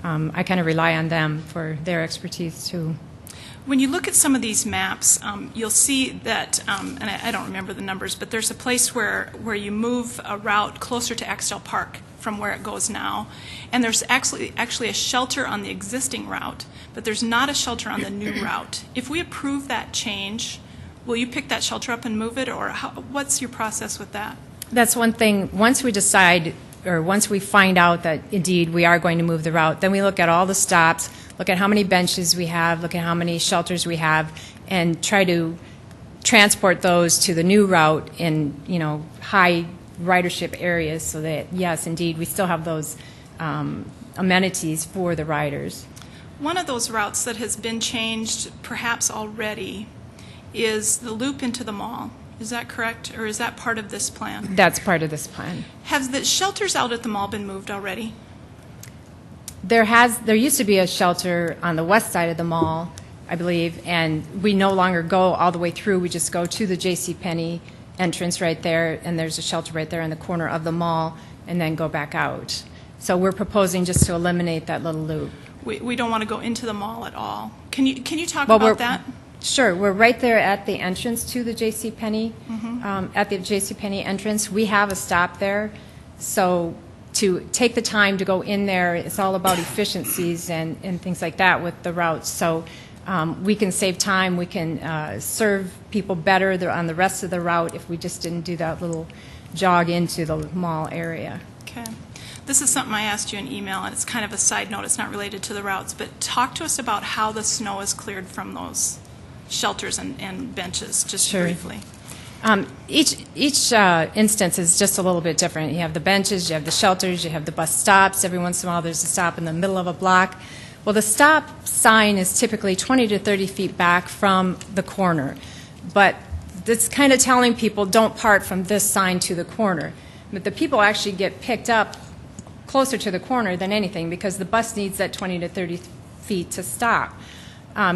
M: I kind of rely on them for their expertise too.
C: When you look at some of these maps, you'll see that, and I don't remember the numbers, but there's a place where you move a route closer to Axtell Park from where it goes now, and there's actually a shelter on the existing route, but there's not a shelter on the new route. If we approve that change, will you pick that shelter up and move it, or what's your process with that?
M: That's one thing. Once we decide, or once we find out that indeed we are going to move the route, then we look at all the stops, look at how many benches we have, look at how many shelters we have, and try to transport those to the new route in, high ridership areas so that, yes, indeed, we still have those amenities for the riders.
C: One of those routes that has been changed perhaps already is the loop into the mall. Is that correct, or is that part of this plan?
M: That's part of this plan.
C: Have the shelters out at the mall been moved already?
M: There used to be a shelter on the west side of the mall, I believe, and we no longer go all the way through. We just go to the JCPenney entrance right there, and there's a shelter right there in the corner of the mall, and then go back out. So we're proposing just to eliminate that little loop.
C: We don't want to go into the mall at all. Can you talk about that?
M: Sure. We're right there at the entrance to the JCPenney. At the JCPenney entrance, we have a stop there. So to take the time to go in there, it's all about efficiencies and things like that with the routes. So we can save time. We can serve people better on the rest of the route if we just didn't do that little jog into the mall area.
C: Okay. This is something I asked you in email, and it's kind of a side note. It's not related to the routes, but talk to us about how the snow is cleared from those shelters and benches, just briefly.
M: Each instance is just a little bit different. You have the benches, you have the shelters, you have the bus stops. Every once in a while there's a stop in the middle of a block. Well, the stop sign is typically 20 to 30 feet back from the corner, but it's kind of telling people don't park from this sign to the corner. But the people actually get picked up closer to the corner than anything because the bus needs that 20 to 30 feet to stop.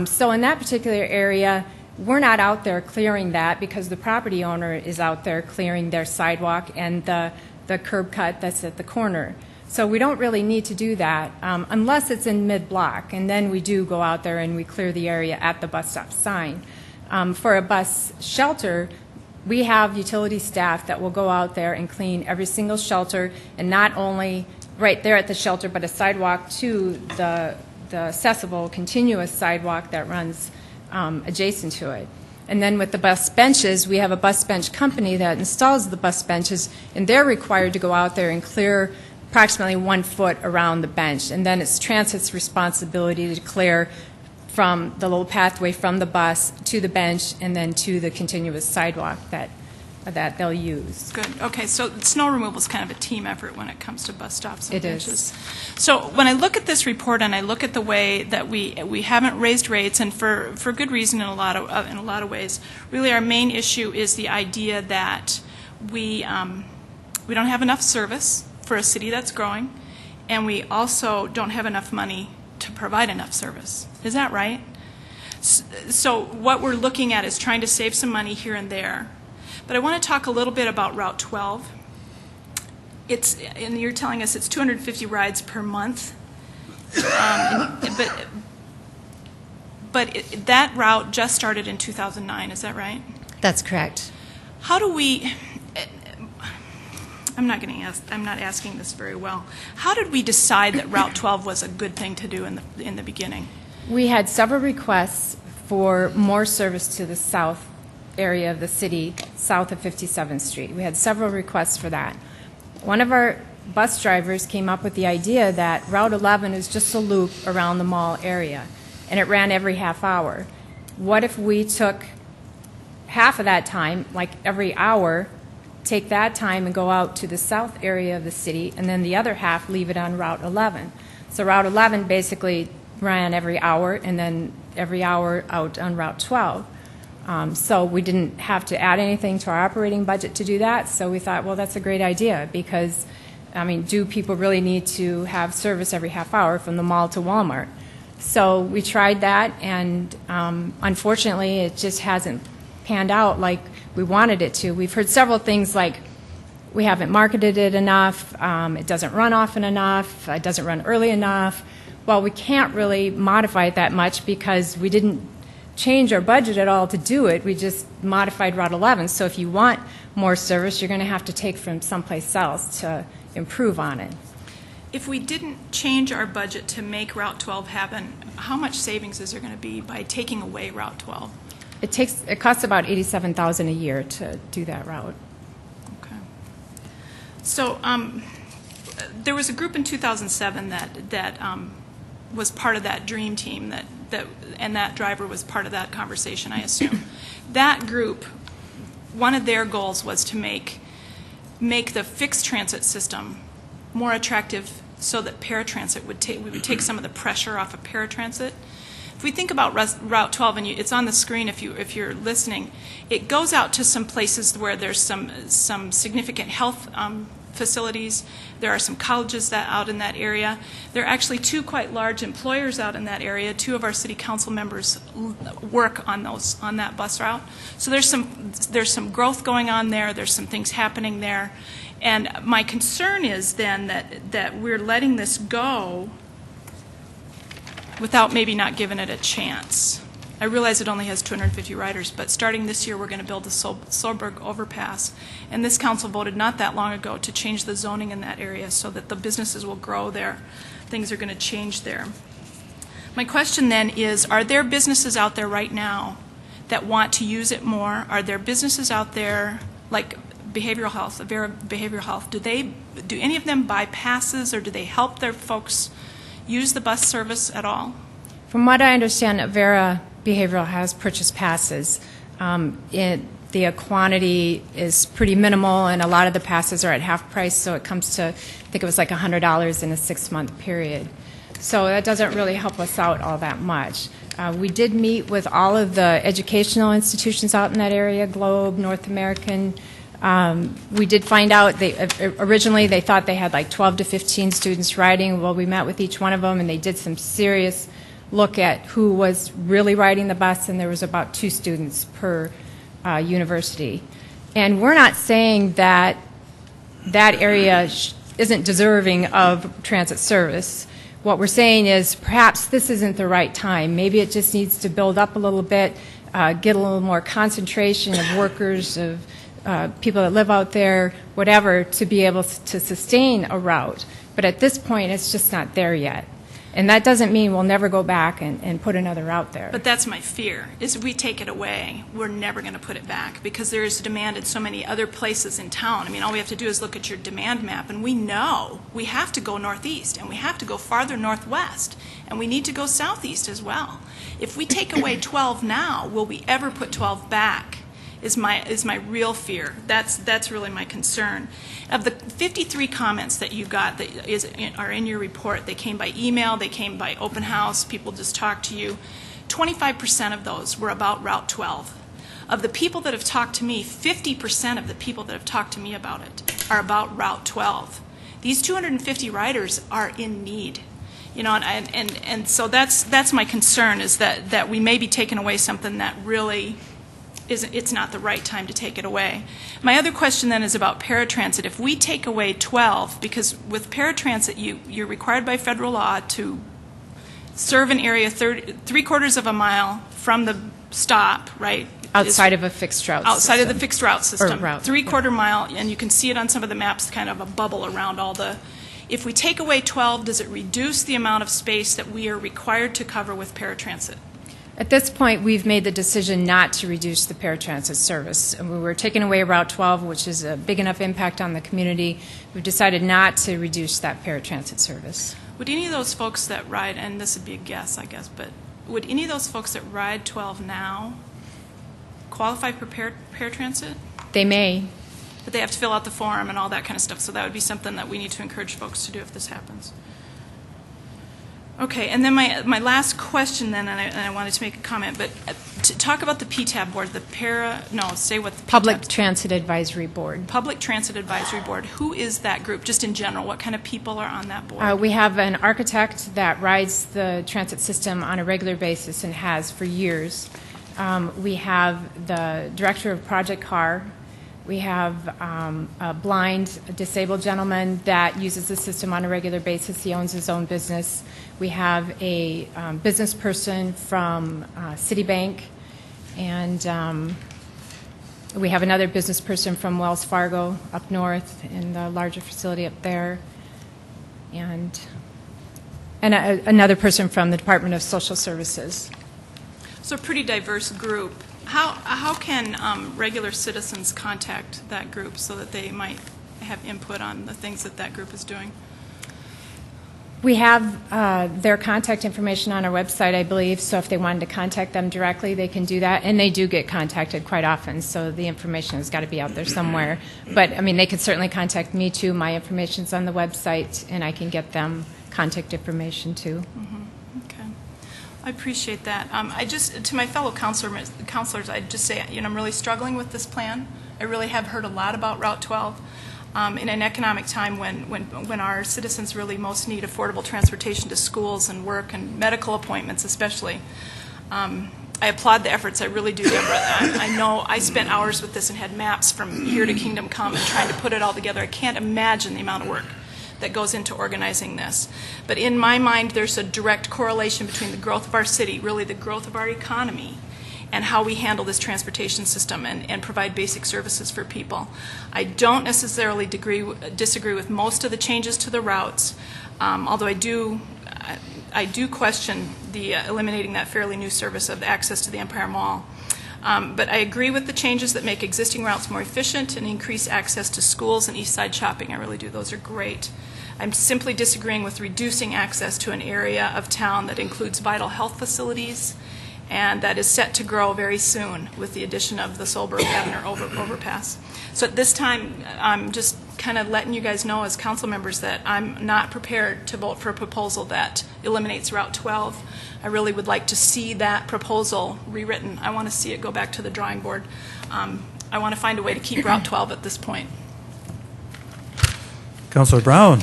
M: So in that particular area, we're not out there clearing that because the property owner is out there clearing their sidewalk and the curb cut that's at the corner. So we don't really need to do that unless it's in mid-block, and then we do go out there and we clear the area at the bus stop sign. For a bus shelter, we have utility staff that will go out there and clean every single shelter, and not only right there at the shelter, but a sidewalk to the accessible continuous sidewalk that runs adjacent to it. And then with the bus benches, we have a bus bench company that installs the bus benches, and they're required to go out there and clear approximately 1 foot around the bench. And then it's Transit's responsibility to clear from the little pathway from the bus to the bench and then to the continuous sidewalk that they'll use.
C: Good. Okay, so snow removal is kind of a team effort when it comes to bus stops and
M: It
C: benches.
M: is.
C: So when I look at this report and I look at the way that we haven't raised rates, and for good reason in a lot of ways, really our main issue is the idea that we don't have enough service for a city that's growing, and we also don't have enough money to provide enough service. Is that right? So what we're looking at is trying to save some money here and there. But I want to talk a little bit about Route 12. And you're telling us it's 250 rides per month. But that route just started in 2009, is that right?
M: That's correct.
C: How do we, I'm not asking this very well. How did we decide that Route 12 was a good thing to do in the beginning?
M: We had several requests for more service to the south area of the city, south of 57th Street. We had several requests for that. One of our bus drivers came up with the idea that Route 11 is just a loop around the mall area, and it ran every half hour. What if we took half of that time, like every hour, take that time and go out to the south area of the city, and then the other half leave it on Route 11. So Route 11 basically ran every hour, and then every hour out on Route 12. So we didn't have to add anything to our operating budget to do that, so we thought, well, that's a great idea, because I mean, do people really need to have service every half hour from the mall to Walmart? So we tried that, and unfortunately, it just hasn't panned out like we wanted it to. We've heard several things like we haven't marketed it enough, it doesn't run often enough, it doesn't run early enough. Well, we can't really modify it that much because we didn't change our budget at all to do it. We just modified Route 11. So if you want more service, you're going to have to take from someplace else to improve on it.
C: If we didn't change our budget to make Route 12 happen, how much savings is there going to be by taking away Route 12?
M: It costs about $87,000 a year to do that route.
C: Okay. So there was a group in 2007 that was part of that dream team and that driver was part of that conversation, I assume. That group, one of their goals was to make the fixed transit system more attractive so that paratransit we would take some of the pressure off of paratransit. If we think about Route 12, and it's on the screen if you're listening, it goes out to some places where there's some significant health facilities. There are some colleges out in that area. There are actually two quite large employers out in that area. Two of our city council members work on that bus route. So there's some growth going on there. There's some things happening there. And my concern is then that we're letting this go without maybe not giving it a chance. I realize it only has 250 riders, but starting this year we're going to build the Solberg overpass. And this council voted not that long ago to change the zoning in that area so that the businesses will grow there. Things are going to change there. My question then is, are there businesses out there right now that want to use it more? Are there businesses out there like behavioral health, Avera Behavioral Health? Do any of them buy passes, or do they help their folks use the bus service at all?
M: From what I understand, Avera Behavioral has purchased passes. The quantity is pretty minimal, and a lot of the passes are at half price, so it comes to, I think it was like $100 in a 6-month period. So that doesn't really help us out all that much. We did meet with all of the educational institutions out in that area, Globe, North American. We did find out originally they thought they had like 12 to 15 students riding. Well, we met with each one of them, and they did some serious look at who was really riding the bus, and there was about 2 students per university. And we're not saying that that area isn't deserving of transit service. What we're saying is perhaps this isn't the right time. Maybe it just needs to build up a little bit, get a little more concentration of workers, of people that live out there, whatever, to be able to sustain a route. But at this point, it's just not there yet. And that doesn't mean we'll never go back and put another route there.
C: But that's my fear, is if we take it away, we're never going to put it back because there is demand in so many other places in town. I mean, all we have to do is look at your demand map, and we know we have to go northeast, and we have to go farther northwest, and we need to go southeast as well. If we take away 12 now, will we ever put 12 back? Is my real fear. That's really my concern. Of the 53 comments that you got that are in your report, they came by email, they came by open house, people just talked to you. 25% of those were about Route 12. Of the people that have talked to me, 50% of the people that have talked to me about it are about Route 12. These 250 riders are in need. You know, and so that's my concern, is that we may be taking away something that really it's not the right time to take it away. My other question then is about paratransit. If we take away 12, because with paratransit you're required by federal law to serve an area 3/4 of a mile from the stop, right?
M: Outside of a fixed route
C: outside
M: system.
C: of the fixed route system.
M: Route,
C: 3/4 mile, and you can see it on some of the maps, kind of a bubble around all the. If we take away 12, does it reduce the amount of space that we are required to cover with paratransit?
M: At this point, we've made the decision not to reduce the paratransit service. And we were taking away Route 12, which is a big enough impact on the community. We've decided not to reduce that paratransit service.
C: Would any of those folks that ride, and this would be a guess, I guess, but would any of those folks that ride 12 now qualify for paratransit?
M: They may.
C: But they have to fill out the form and all that kind of stuff, so that would be something that we need to encourage folks to do if this happens. Okay, and then my last question then, and I wanted to make a comment, but to talk about the PTAB board, say what the
M: Public
C: PTAB
M: Transit Advisory Board.
C: Public Transit Advisory Board. Who is that group, just in general? What kind of people are on that board?
M: We have an architect that rides the transit system on a regular basis and has for years. We have the director of Project CAR. We have a blind, disabled gentleman that uses the system on a regular basis. He owns his own business. We have a business person from Citibank, and we have another business person from Wells Fargo up north in the larger facility up there, and another person from the Department of Social Services.
C: So a pretty diverse group. How can regular citizens contact that group so that they might have input on the things that group is doing?
M: We have their contact information on our website, I believe, so if they wanted to contact them directly, they can do that, and they do get contacted quite often, so the information has got to be out there somewhere. But, I mean, they could certainly contact me, too. My information's on the website, and I can get them contact information, too.
C: Mm-hmm. Okay. I appreciate that. To my fellow counselors, I'd just say, I'm really struggling with this plan. I really have heard a lot about Route 12. In an economic time when our citizens really most need affordable transportation to schools and work and medical appointments especially. I applaud the efforts, I really do, Deborah. I know I spent hours with this and had maps from here to Kingdom Come and trying to put it all together. I can't imagine the amount of work that goes into organizing this. But in my mind, there's a direct correlation between the growth of our city, really the growth of our economy, and how we handle this transportation system and provide basic services for people. I don't necessarily disagree with most of the changes to the routes, although I do question the eliminating that fairly new service of access to the Empire Mall. But I agree with the changes that make existing routes more efficient and increase access to schools and east side shopping. I really do. Those are great. I'm simply disagreeing with reducing access to an area of town that includes vital health facilities and that is set to grow very soon with the addition of the Solberg-Abner overpass. So at this time, I'm just kind of letting you guys know as council members that I'm not prepared to vote for a proposal that eliminates Route 12. I really would like to see that proposal rewritten. I want to see it go back to the drawing board. I want to find a way to keep Route 12 at this point.
A: Councilor Brown.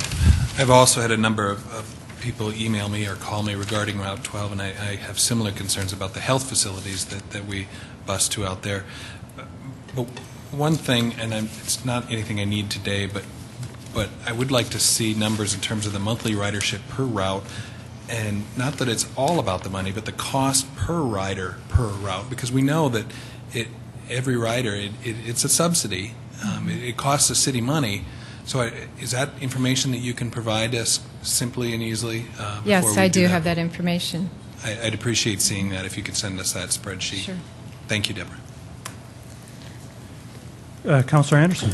F: I've also had a number of people email me or call me regarding Route 12, and I have similar concerns about the health facilities that we bus to out there. But one thing, and it's not anything I need today, but I would like to see numbers in terms of the monthly ridership per route, and not that it's all about the money, but the cost per rider per route, because we know that every rider, it's a subsidy. It costs the city money. So is that information that you can provide us simply and easily?
M: Yes, I do have that information.
F: I'd appreciate seeing that if you could send us that spreadsheet.
M: Sure.
F: Thank you, Deborah.
A: Councilor Anderson.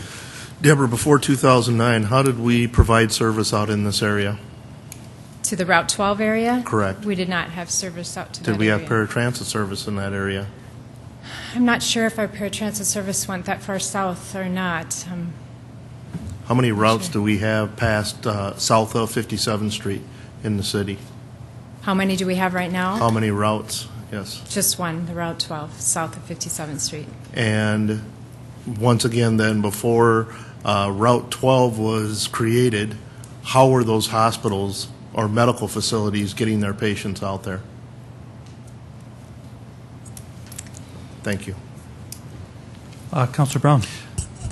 G: Deborah, before 2009, how did we provide service out in this area?
M: To the Route 12 area?
G: Correct.
M: We did not have service out to that
G: Did we
M: area.
G: have paratransit service in that area?
M: I'm not sure if our paratransit service went that far south or not.
G: How many routes do we have past south of 57th Street in the city?
M: How many do we have right now?
G: How many routes? Yes.
M: Just one, the Route 12, south of 57th Street.
G: And once again, then, before Route 12 was created, how were those hospitals or medical facilities getting their patients out there? Thank you.
A: Councilor Brown.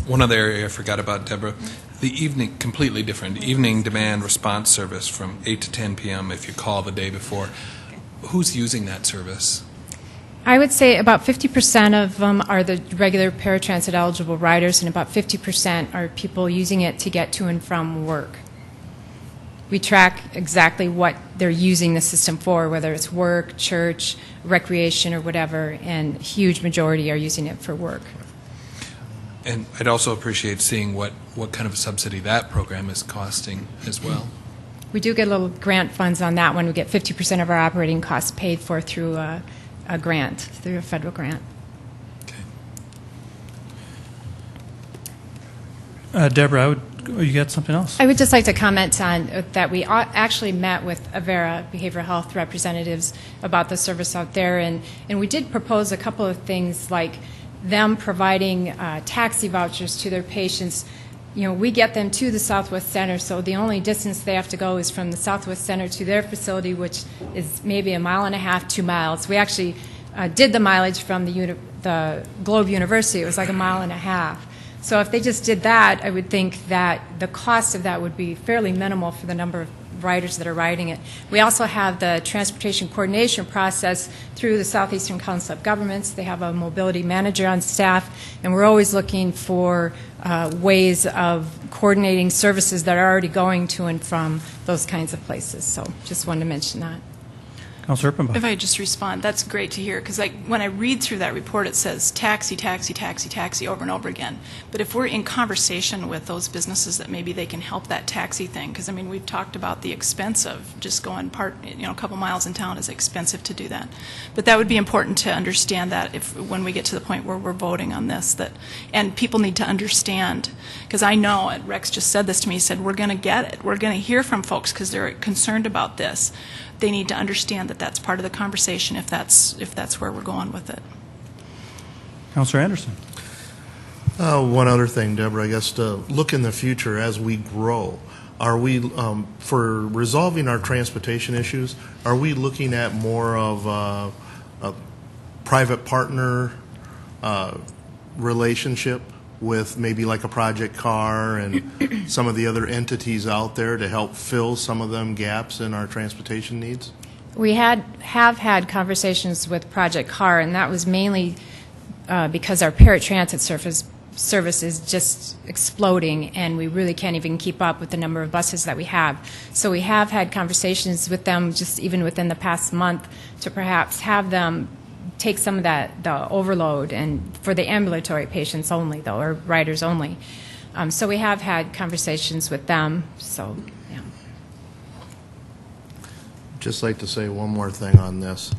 F: One other area I forgot about, Deborah, the evening, completely different, evening demand response service from 8 to 10 p.m. if you call the day before. Who's using that service?
M: I would say about 50% of them are the regular paratransit eligible riders, and about 50% are people using it to get to and from work. We track exactly what they're using the system for, whether it's work, church, recreation, or whatever, and a huge majority are using it for work.
F: And I'd also appreciate seeing what kind of a subsidy that program is costing as well.
M: We do get little grant funds on that one. We get 50% of our operating costs paid for through a grant, through a federal grant.
F: Okay.
A: Deborah, Oh, you got something else?
M: I would just like to comment on that we actually met with Avera behavioral health representatives about the service out there, and we did propose a couple of things like them providing taxi vouchers to their patients. You know, we get them to the Southwest Center, so the only distance they have to go is from the Southwest Center to their facility, which is maybe 1.5 miles, 2 miles. We actually did the mileage from the Globe University. It was like 1.5 miles. So if they just did that, I would think that the cost of that would be fairly minimal for the number of riders that are riding it. We also have the transportation coordination process through the Southeastern Council of Governments. They have a mobility manager on staff, and we're always looking for ways of coordinating services that are already going to and from those kinds of places. So just wanted to mention that.
A: Councilor Erpenbach.
C: If I just respond, that's great to hear, because when I read through that report, it says taxi, taxi, taxi, taxi over and over again. But if we're in conversation with those businesses that maybe they can help that taxi thing, because I mean we've talked about the expense of just going a couple miles in town is expensive to do that. But that would be important to understand that when we get to the point where we're voting on this, and people need to understand, because I know, and Rex just said this to me, he said we're going to get it, we're going to hear from folks because they're concerned about this. They need to understand that that's part of the conversation if that's where we're going with it.
A: Councilor Anderson.
G: One other thing, Deborah, I guess to look in the future as we grow, are we, for resolving our transportation issues, are we looking at more of a private partner relationship with maybe like a Project Car and some of the other entities out there to help fill some of them gaps in our transportation needs?
M: We have had conversations with Project Car, and that was mainly because our paratransit service is just exploding, and we really can't even keep up with the number of buses that we have. So we have had conversations with them just even within the past month to perhaps have them take some of the overload, and for the ambulatory patients only, though, or riders only. So we have had conversations with them. So, yeah.
G: Just like to say one more thing on this.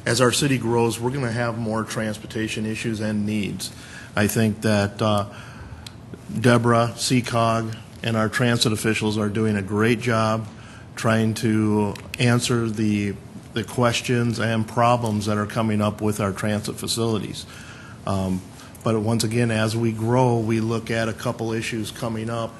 G: As our city grows, we're going to have more transportation issues and needs. I think that Deborah, CCOG, and our transit officials are doing a great job trying to answer the questions and problems that are coming up with our transit facilities. But once again, as we grow, we look at a couple issues coming up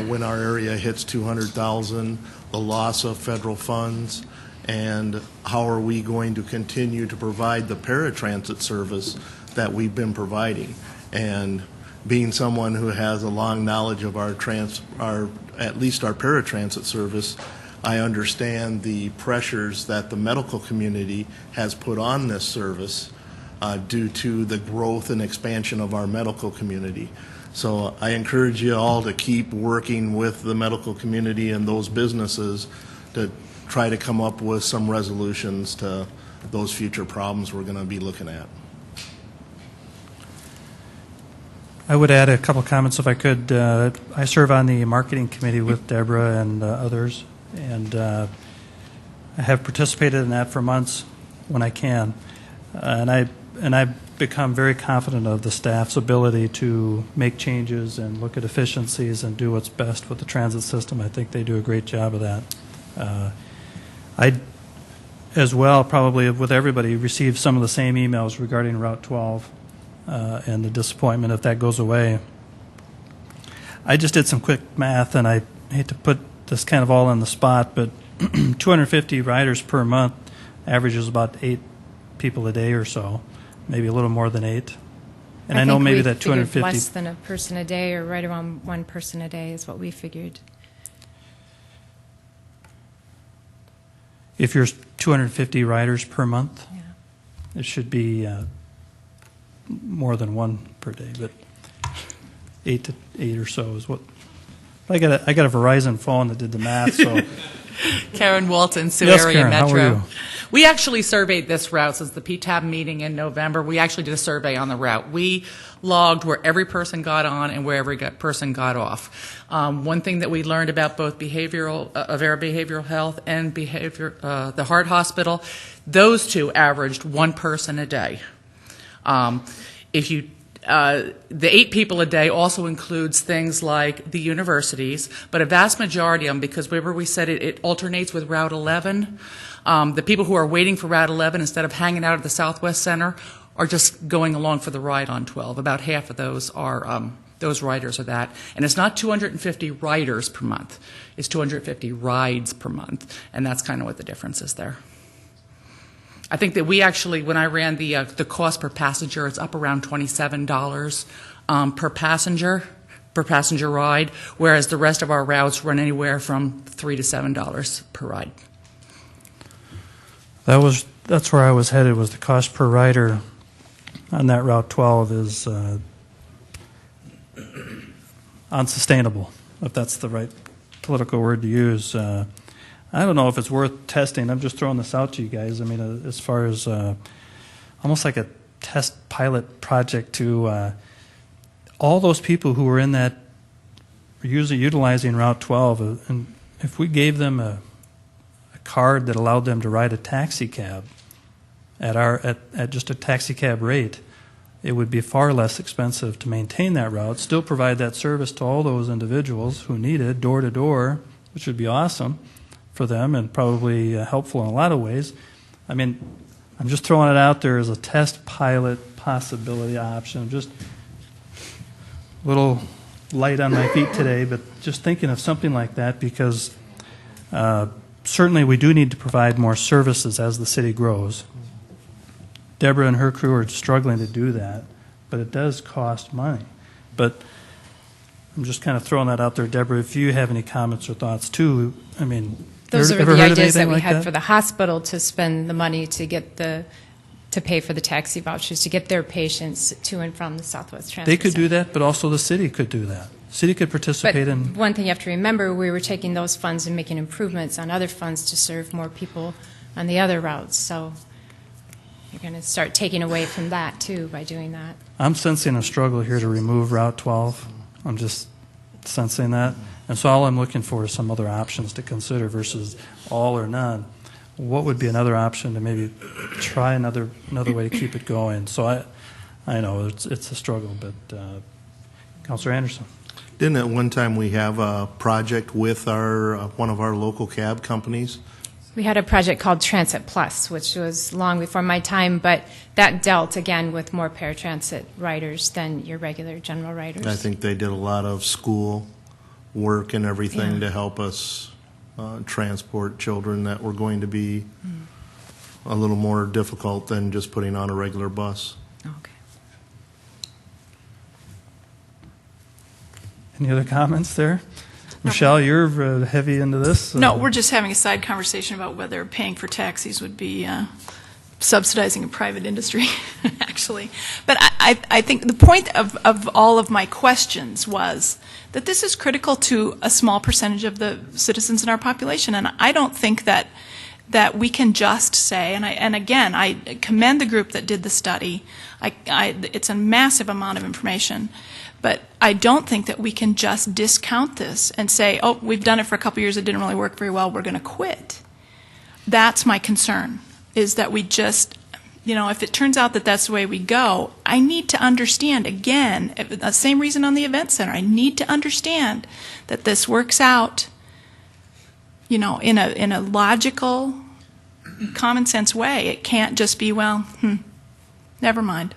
G: when our area hits 200,000, the loss of federal funds, and how are we going to continue to provide the paratransit service that we've been providing. And being someone who has a long knowledge of at least our paratransit service, I understand the pressures that the medical community has put on this service due to the growth and expansion of our medical community. So I encourage you all to keep working with the medical community and those businesses to try to come up with some resolutions to those future problems we're going to be looking at.
A: I would add a couple comments if I could. I serve on the marketing committee with Deborah and others, and I have participated in that for months when I can. And I've become very confident of the staff's ability to make changes and look at efficiencies and do what's best with the transit system. I think they do a great job of that. I, as well, probably with everybody, received some of the same emails regarding Route 12 and the disappointment if that goes away. I just did some quick math, and I hate to put this kind of all on the spot, but 250 riders per month averages about 8 people a day or so, maybe a little more than 8. And I know maybe that 250
M: less than a person a day, or right around 1 person a day is what we figured.
A: If you're 250 riders per month,
M: Yeah.
A: it should be more than 1 per day, but 8 or so is what. I got a Verizon phone that did the math, so.
O: Karen Walton, Sioux
A: Yes,
O: Area
A: Karen, how
O: Metro.
A: are you?
O: We actually surveyed this route since the PTAB meeting in November. We actually did a survey on the route. We logged where every person got on and where every person got off. One thing that we learned about both behavioral health and the heart hospital, those two averaged 1 person a day. If you the 8 people a day also includes things like the universities, but a vast majority of them, because remember we said it alternates with Route 11, the people who are waiting for Route 11 instead of hanging out at the Southwest Center are just going along for the ride on 12. About half of those are those riders are that. And it's not 250 riders per month. It's 250 rides per month. And that's kind of what the difference is there. I think that we actually, when I ran the cost per passenger, it's up around $27 per passenger ride, whereas the rest of our routes run anywhere from $3 to $7 per ride.
A: That's where I was headed, was the cost per rider on that Route 12 is unsustainable, if that's the right political word to use. I don't know if it's worth testing. I'm just throwing this out to you guys. I mean, as far as almost like a test pilot project to all those people who were in that, utilizing Route 12, and if we gave them a card that allowed them to ride a taxi cab at just a taxi cab rate, it would be far less expensive to maintain that route, still provide that service to all those individuals who need it, door to door, which would be awesome for them and probably helpful in a lot of ways. I mean, I'm just throwing it out there as a test pilot possibility option. Just a little light on my feet today, but just thinking of something like that, because certainly we do need to provide more services as the city grows. Deborah and her crew are struggling to do that, but it does cost money. But I'm just kind of throwing that out there. Deborah, if you have any comments or thoughts too, I mean,
M: those are
A: ever
M: the
A: heard of
M: ideas that
A: anything
M: we
A: like
M: had
A: that?
M: for the hospital to spend the money to get to pay for the taxi vouchers to get their patients to and from the Southwest Transit
A: They could
M: Center.
A: do that, but also the city could do that. City could participate
M: But
A: in.
M: one thing you have to remember, we were taking those funds and making improvements on other funds to serve more people on the other routes. So you're going to start taking away from that too by doing that.
A: I'm sensing a struggle here to remove Route 12. I'm just sensing that. And so all I'm looking for is some other options to consider versus all or none. What would be another option to maybe try another way to keep it going? So I know it's a struggle, but Councilor Anderson.
G: Didn't at one time we have a project with our one of our local cab companies?
M: We had a project called Transit Plus, which was long before my time, but that dealt, again, with more paratransit riders than your regular general riders.
G: I think they did a lot of school work and everything
M: Yeah.
G: to help us transport children that were going to be a little more difficult than just putting on a regular bus.
M: Okay.
A: Any other comments there? Michelle, you're heavy into this.
C: No, we're just having a side conversation about whether paying for taxis would be subsidizing a private industry, actually. But I think the point of all of my questions was that this is critical to a small percentage of the citizens in our population, and I don't think that we can just say, and again, I commend the group that did the study. It's a massive amount of information. But I don't think that we can just discount this and say, oh, we've done it for a couple years, it didn't really work very well, we're going to quit. That's my concern, is that we just, if it turns out that that's the way we go, I need to understand, again, the same reason on the event center, I need to understand that this works out, in a logical, common sense way. It can't just be, never mind.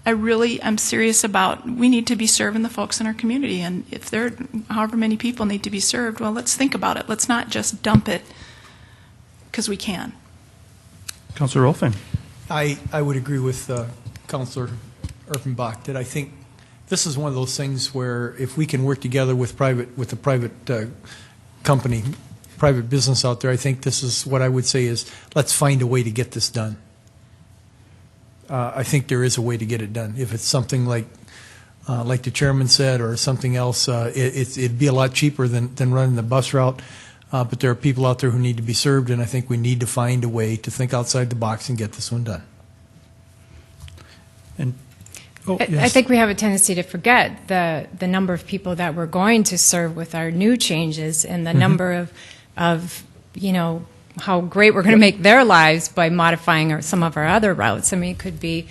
C: I really am serious about, we need to be serving the folks in our community, and if there, however many people need to be served, well, let's think about it. Let's not just dump it because we can.
A: Councilor Rolfing.
P: I would agree with Councilor Erpenbach that I think this is one of those things where if we can work together with a private company, private business out there, I think this is what I would say is let's find a way to get this done. I think there is a way to get it done. If it's something like the chairman said, or something else, it'd be a lot cheaper than running the bus route. But there are people out there who need to be served, and I think we need to find a way to think outside the box and get this one done.
A: And
M: I think we have a tendency to forget the number of people that we're going to serve with our new changes, and the number of how great we're going to make their lives by modifying some of our other routes. I mean, it could be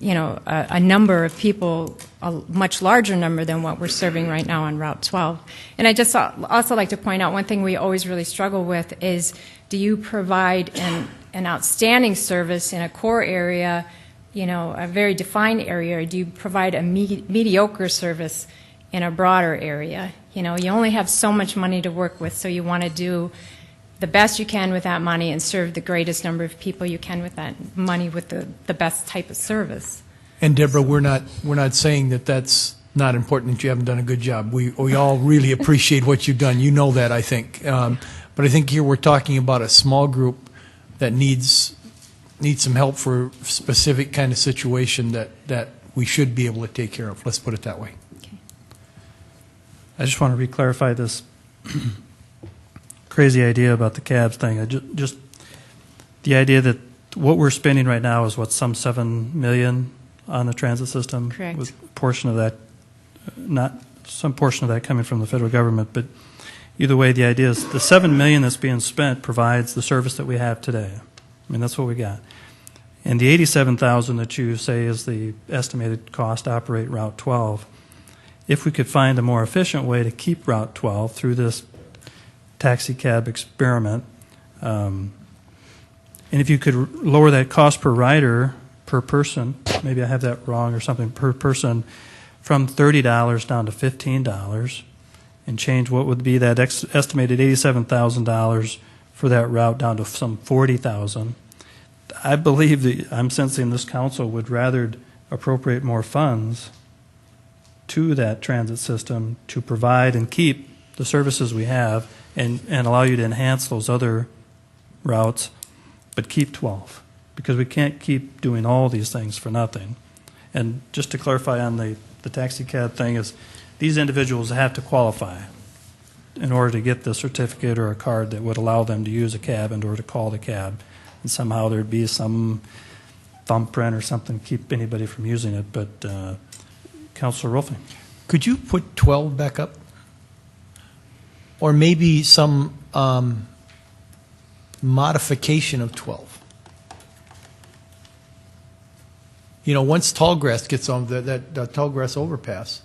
M: a number of people, a much larger number than what we're serving right now on Route 12. And I just also like to point out one thing we always really struggle with is, do you provide an outstanding service in a core area, a very defined area, or do you provide a mediocre service in a broader area? You only have so much money to work with, so you want to do the best you can with that money and serve the greatest number of people you can with that money with the best type of service.
P: And Deborah, we're not saying that that's not important, that you haven't done a good job. We all really appreciate what you've done. You know that, I think. But I think here we're talking about a small group that needs some help for a specific kind of situation that we should be able to take care of. Let's put it that way.
M: Okay.
A: I just want to re-clarify this crazy idea about the cabs thing. Just the idea that what we're spending right now is some $7 million on the transit system.
M: Correct.
A: With a portion of that, not some portion of that coming from the federal government, but either way, the idea is the $7 million that's being spent provides the service that we have today. I mean, that's what we got. And the $87,000 that you say is the estimated cost to operate Route 12, if we could find a more efficient way to keep Route 12 through this taxi cab experiment, and if you could lower that cost per rider, per person, maybe I have that wrong or something, per person, from $30 down to $15, and change what would be that estimated $87,000 for that route down to some $40,000. I believe that I'm sensing this council would rather appropriate more funds to that transit system to provide and keep the services we have and allow you to enhance those other routes, but keep 12, because we can't keep doing all these things for nothing. And just to clarify on the taxi cab thing is, these individuals have to qualify in order to get the certificate or a card that would allow them to use a cab in order to call the cab. And somehow there'd be some thumbprint or something to keep anybody from using it. But Councilor Rolfing.
P: Could you put 12 back up? Or maybe some modification of 12? Once Tallgrass gets on that Tallgrass overpass,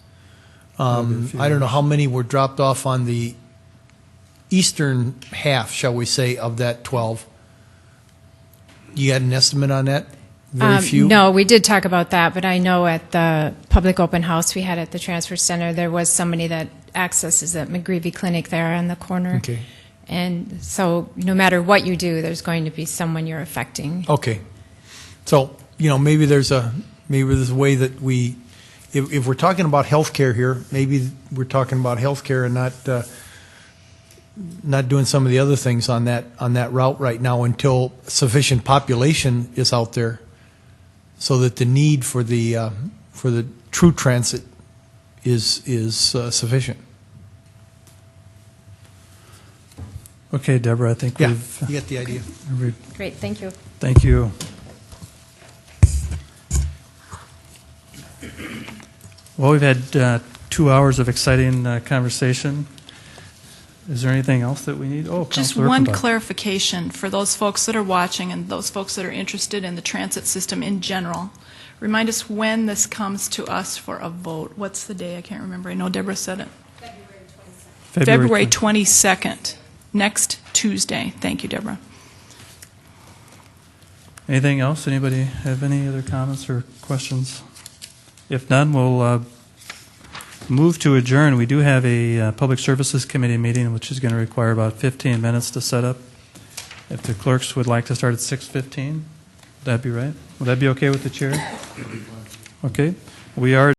P: I don't know how many were dropped off on the eastern half, shall we say, of that 12. You had an estimate on that? Very few?
M: No, we did talk about that, but I know at the public open house we had at the transfer center, there was somebody that accesses that McGreevy Clinic there on the corner.
P: Okay.
M: And so no matter what you do, there's going to be someone you're affecting.
P: Okay. So, maybe there's a way that we, if we're talking about healthcare here, maybe we're talking about healthcare and not doing some of the other things on that route right now until sufficient population is out there, so that the need for the true transit is sufficient.
A: Okay, Deborah, I think
P: Yeah,
A: we've...
P: you get the idea.
M: Great, thank you.
A: Thank you. Well, we've had 2 hours of exciting conversation. Is there anything else that we need? Oh,
C: Just
A: Councilor
C: one
A: Urquhart.
C: clarification for those folks that are watching and those folks that are interested in the transit system in general. Remind us when this comes to us for a vote. What's the day? I can't remember. I know Deborah said it. February 22nd. Next Tuesday. Thank you, Deborah.
A: Anything else? Anybody have any other comments or questions? If none, we'll move to adjourn. We do have a Public Services Committee meeting, which is going to require about 15 minutes to set up. If the clerks would like to start at 6:15, would that be right? Would that be okay with the chair? Okay. We are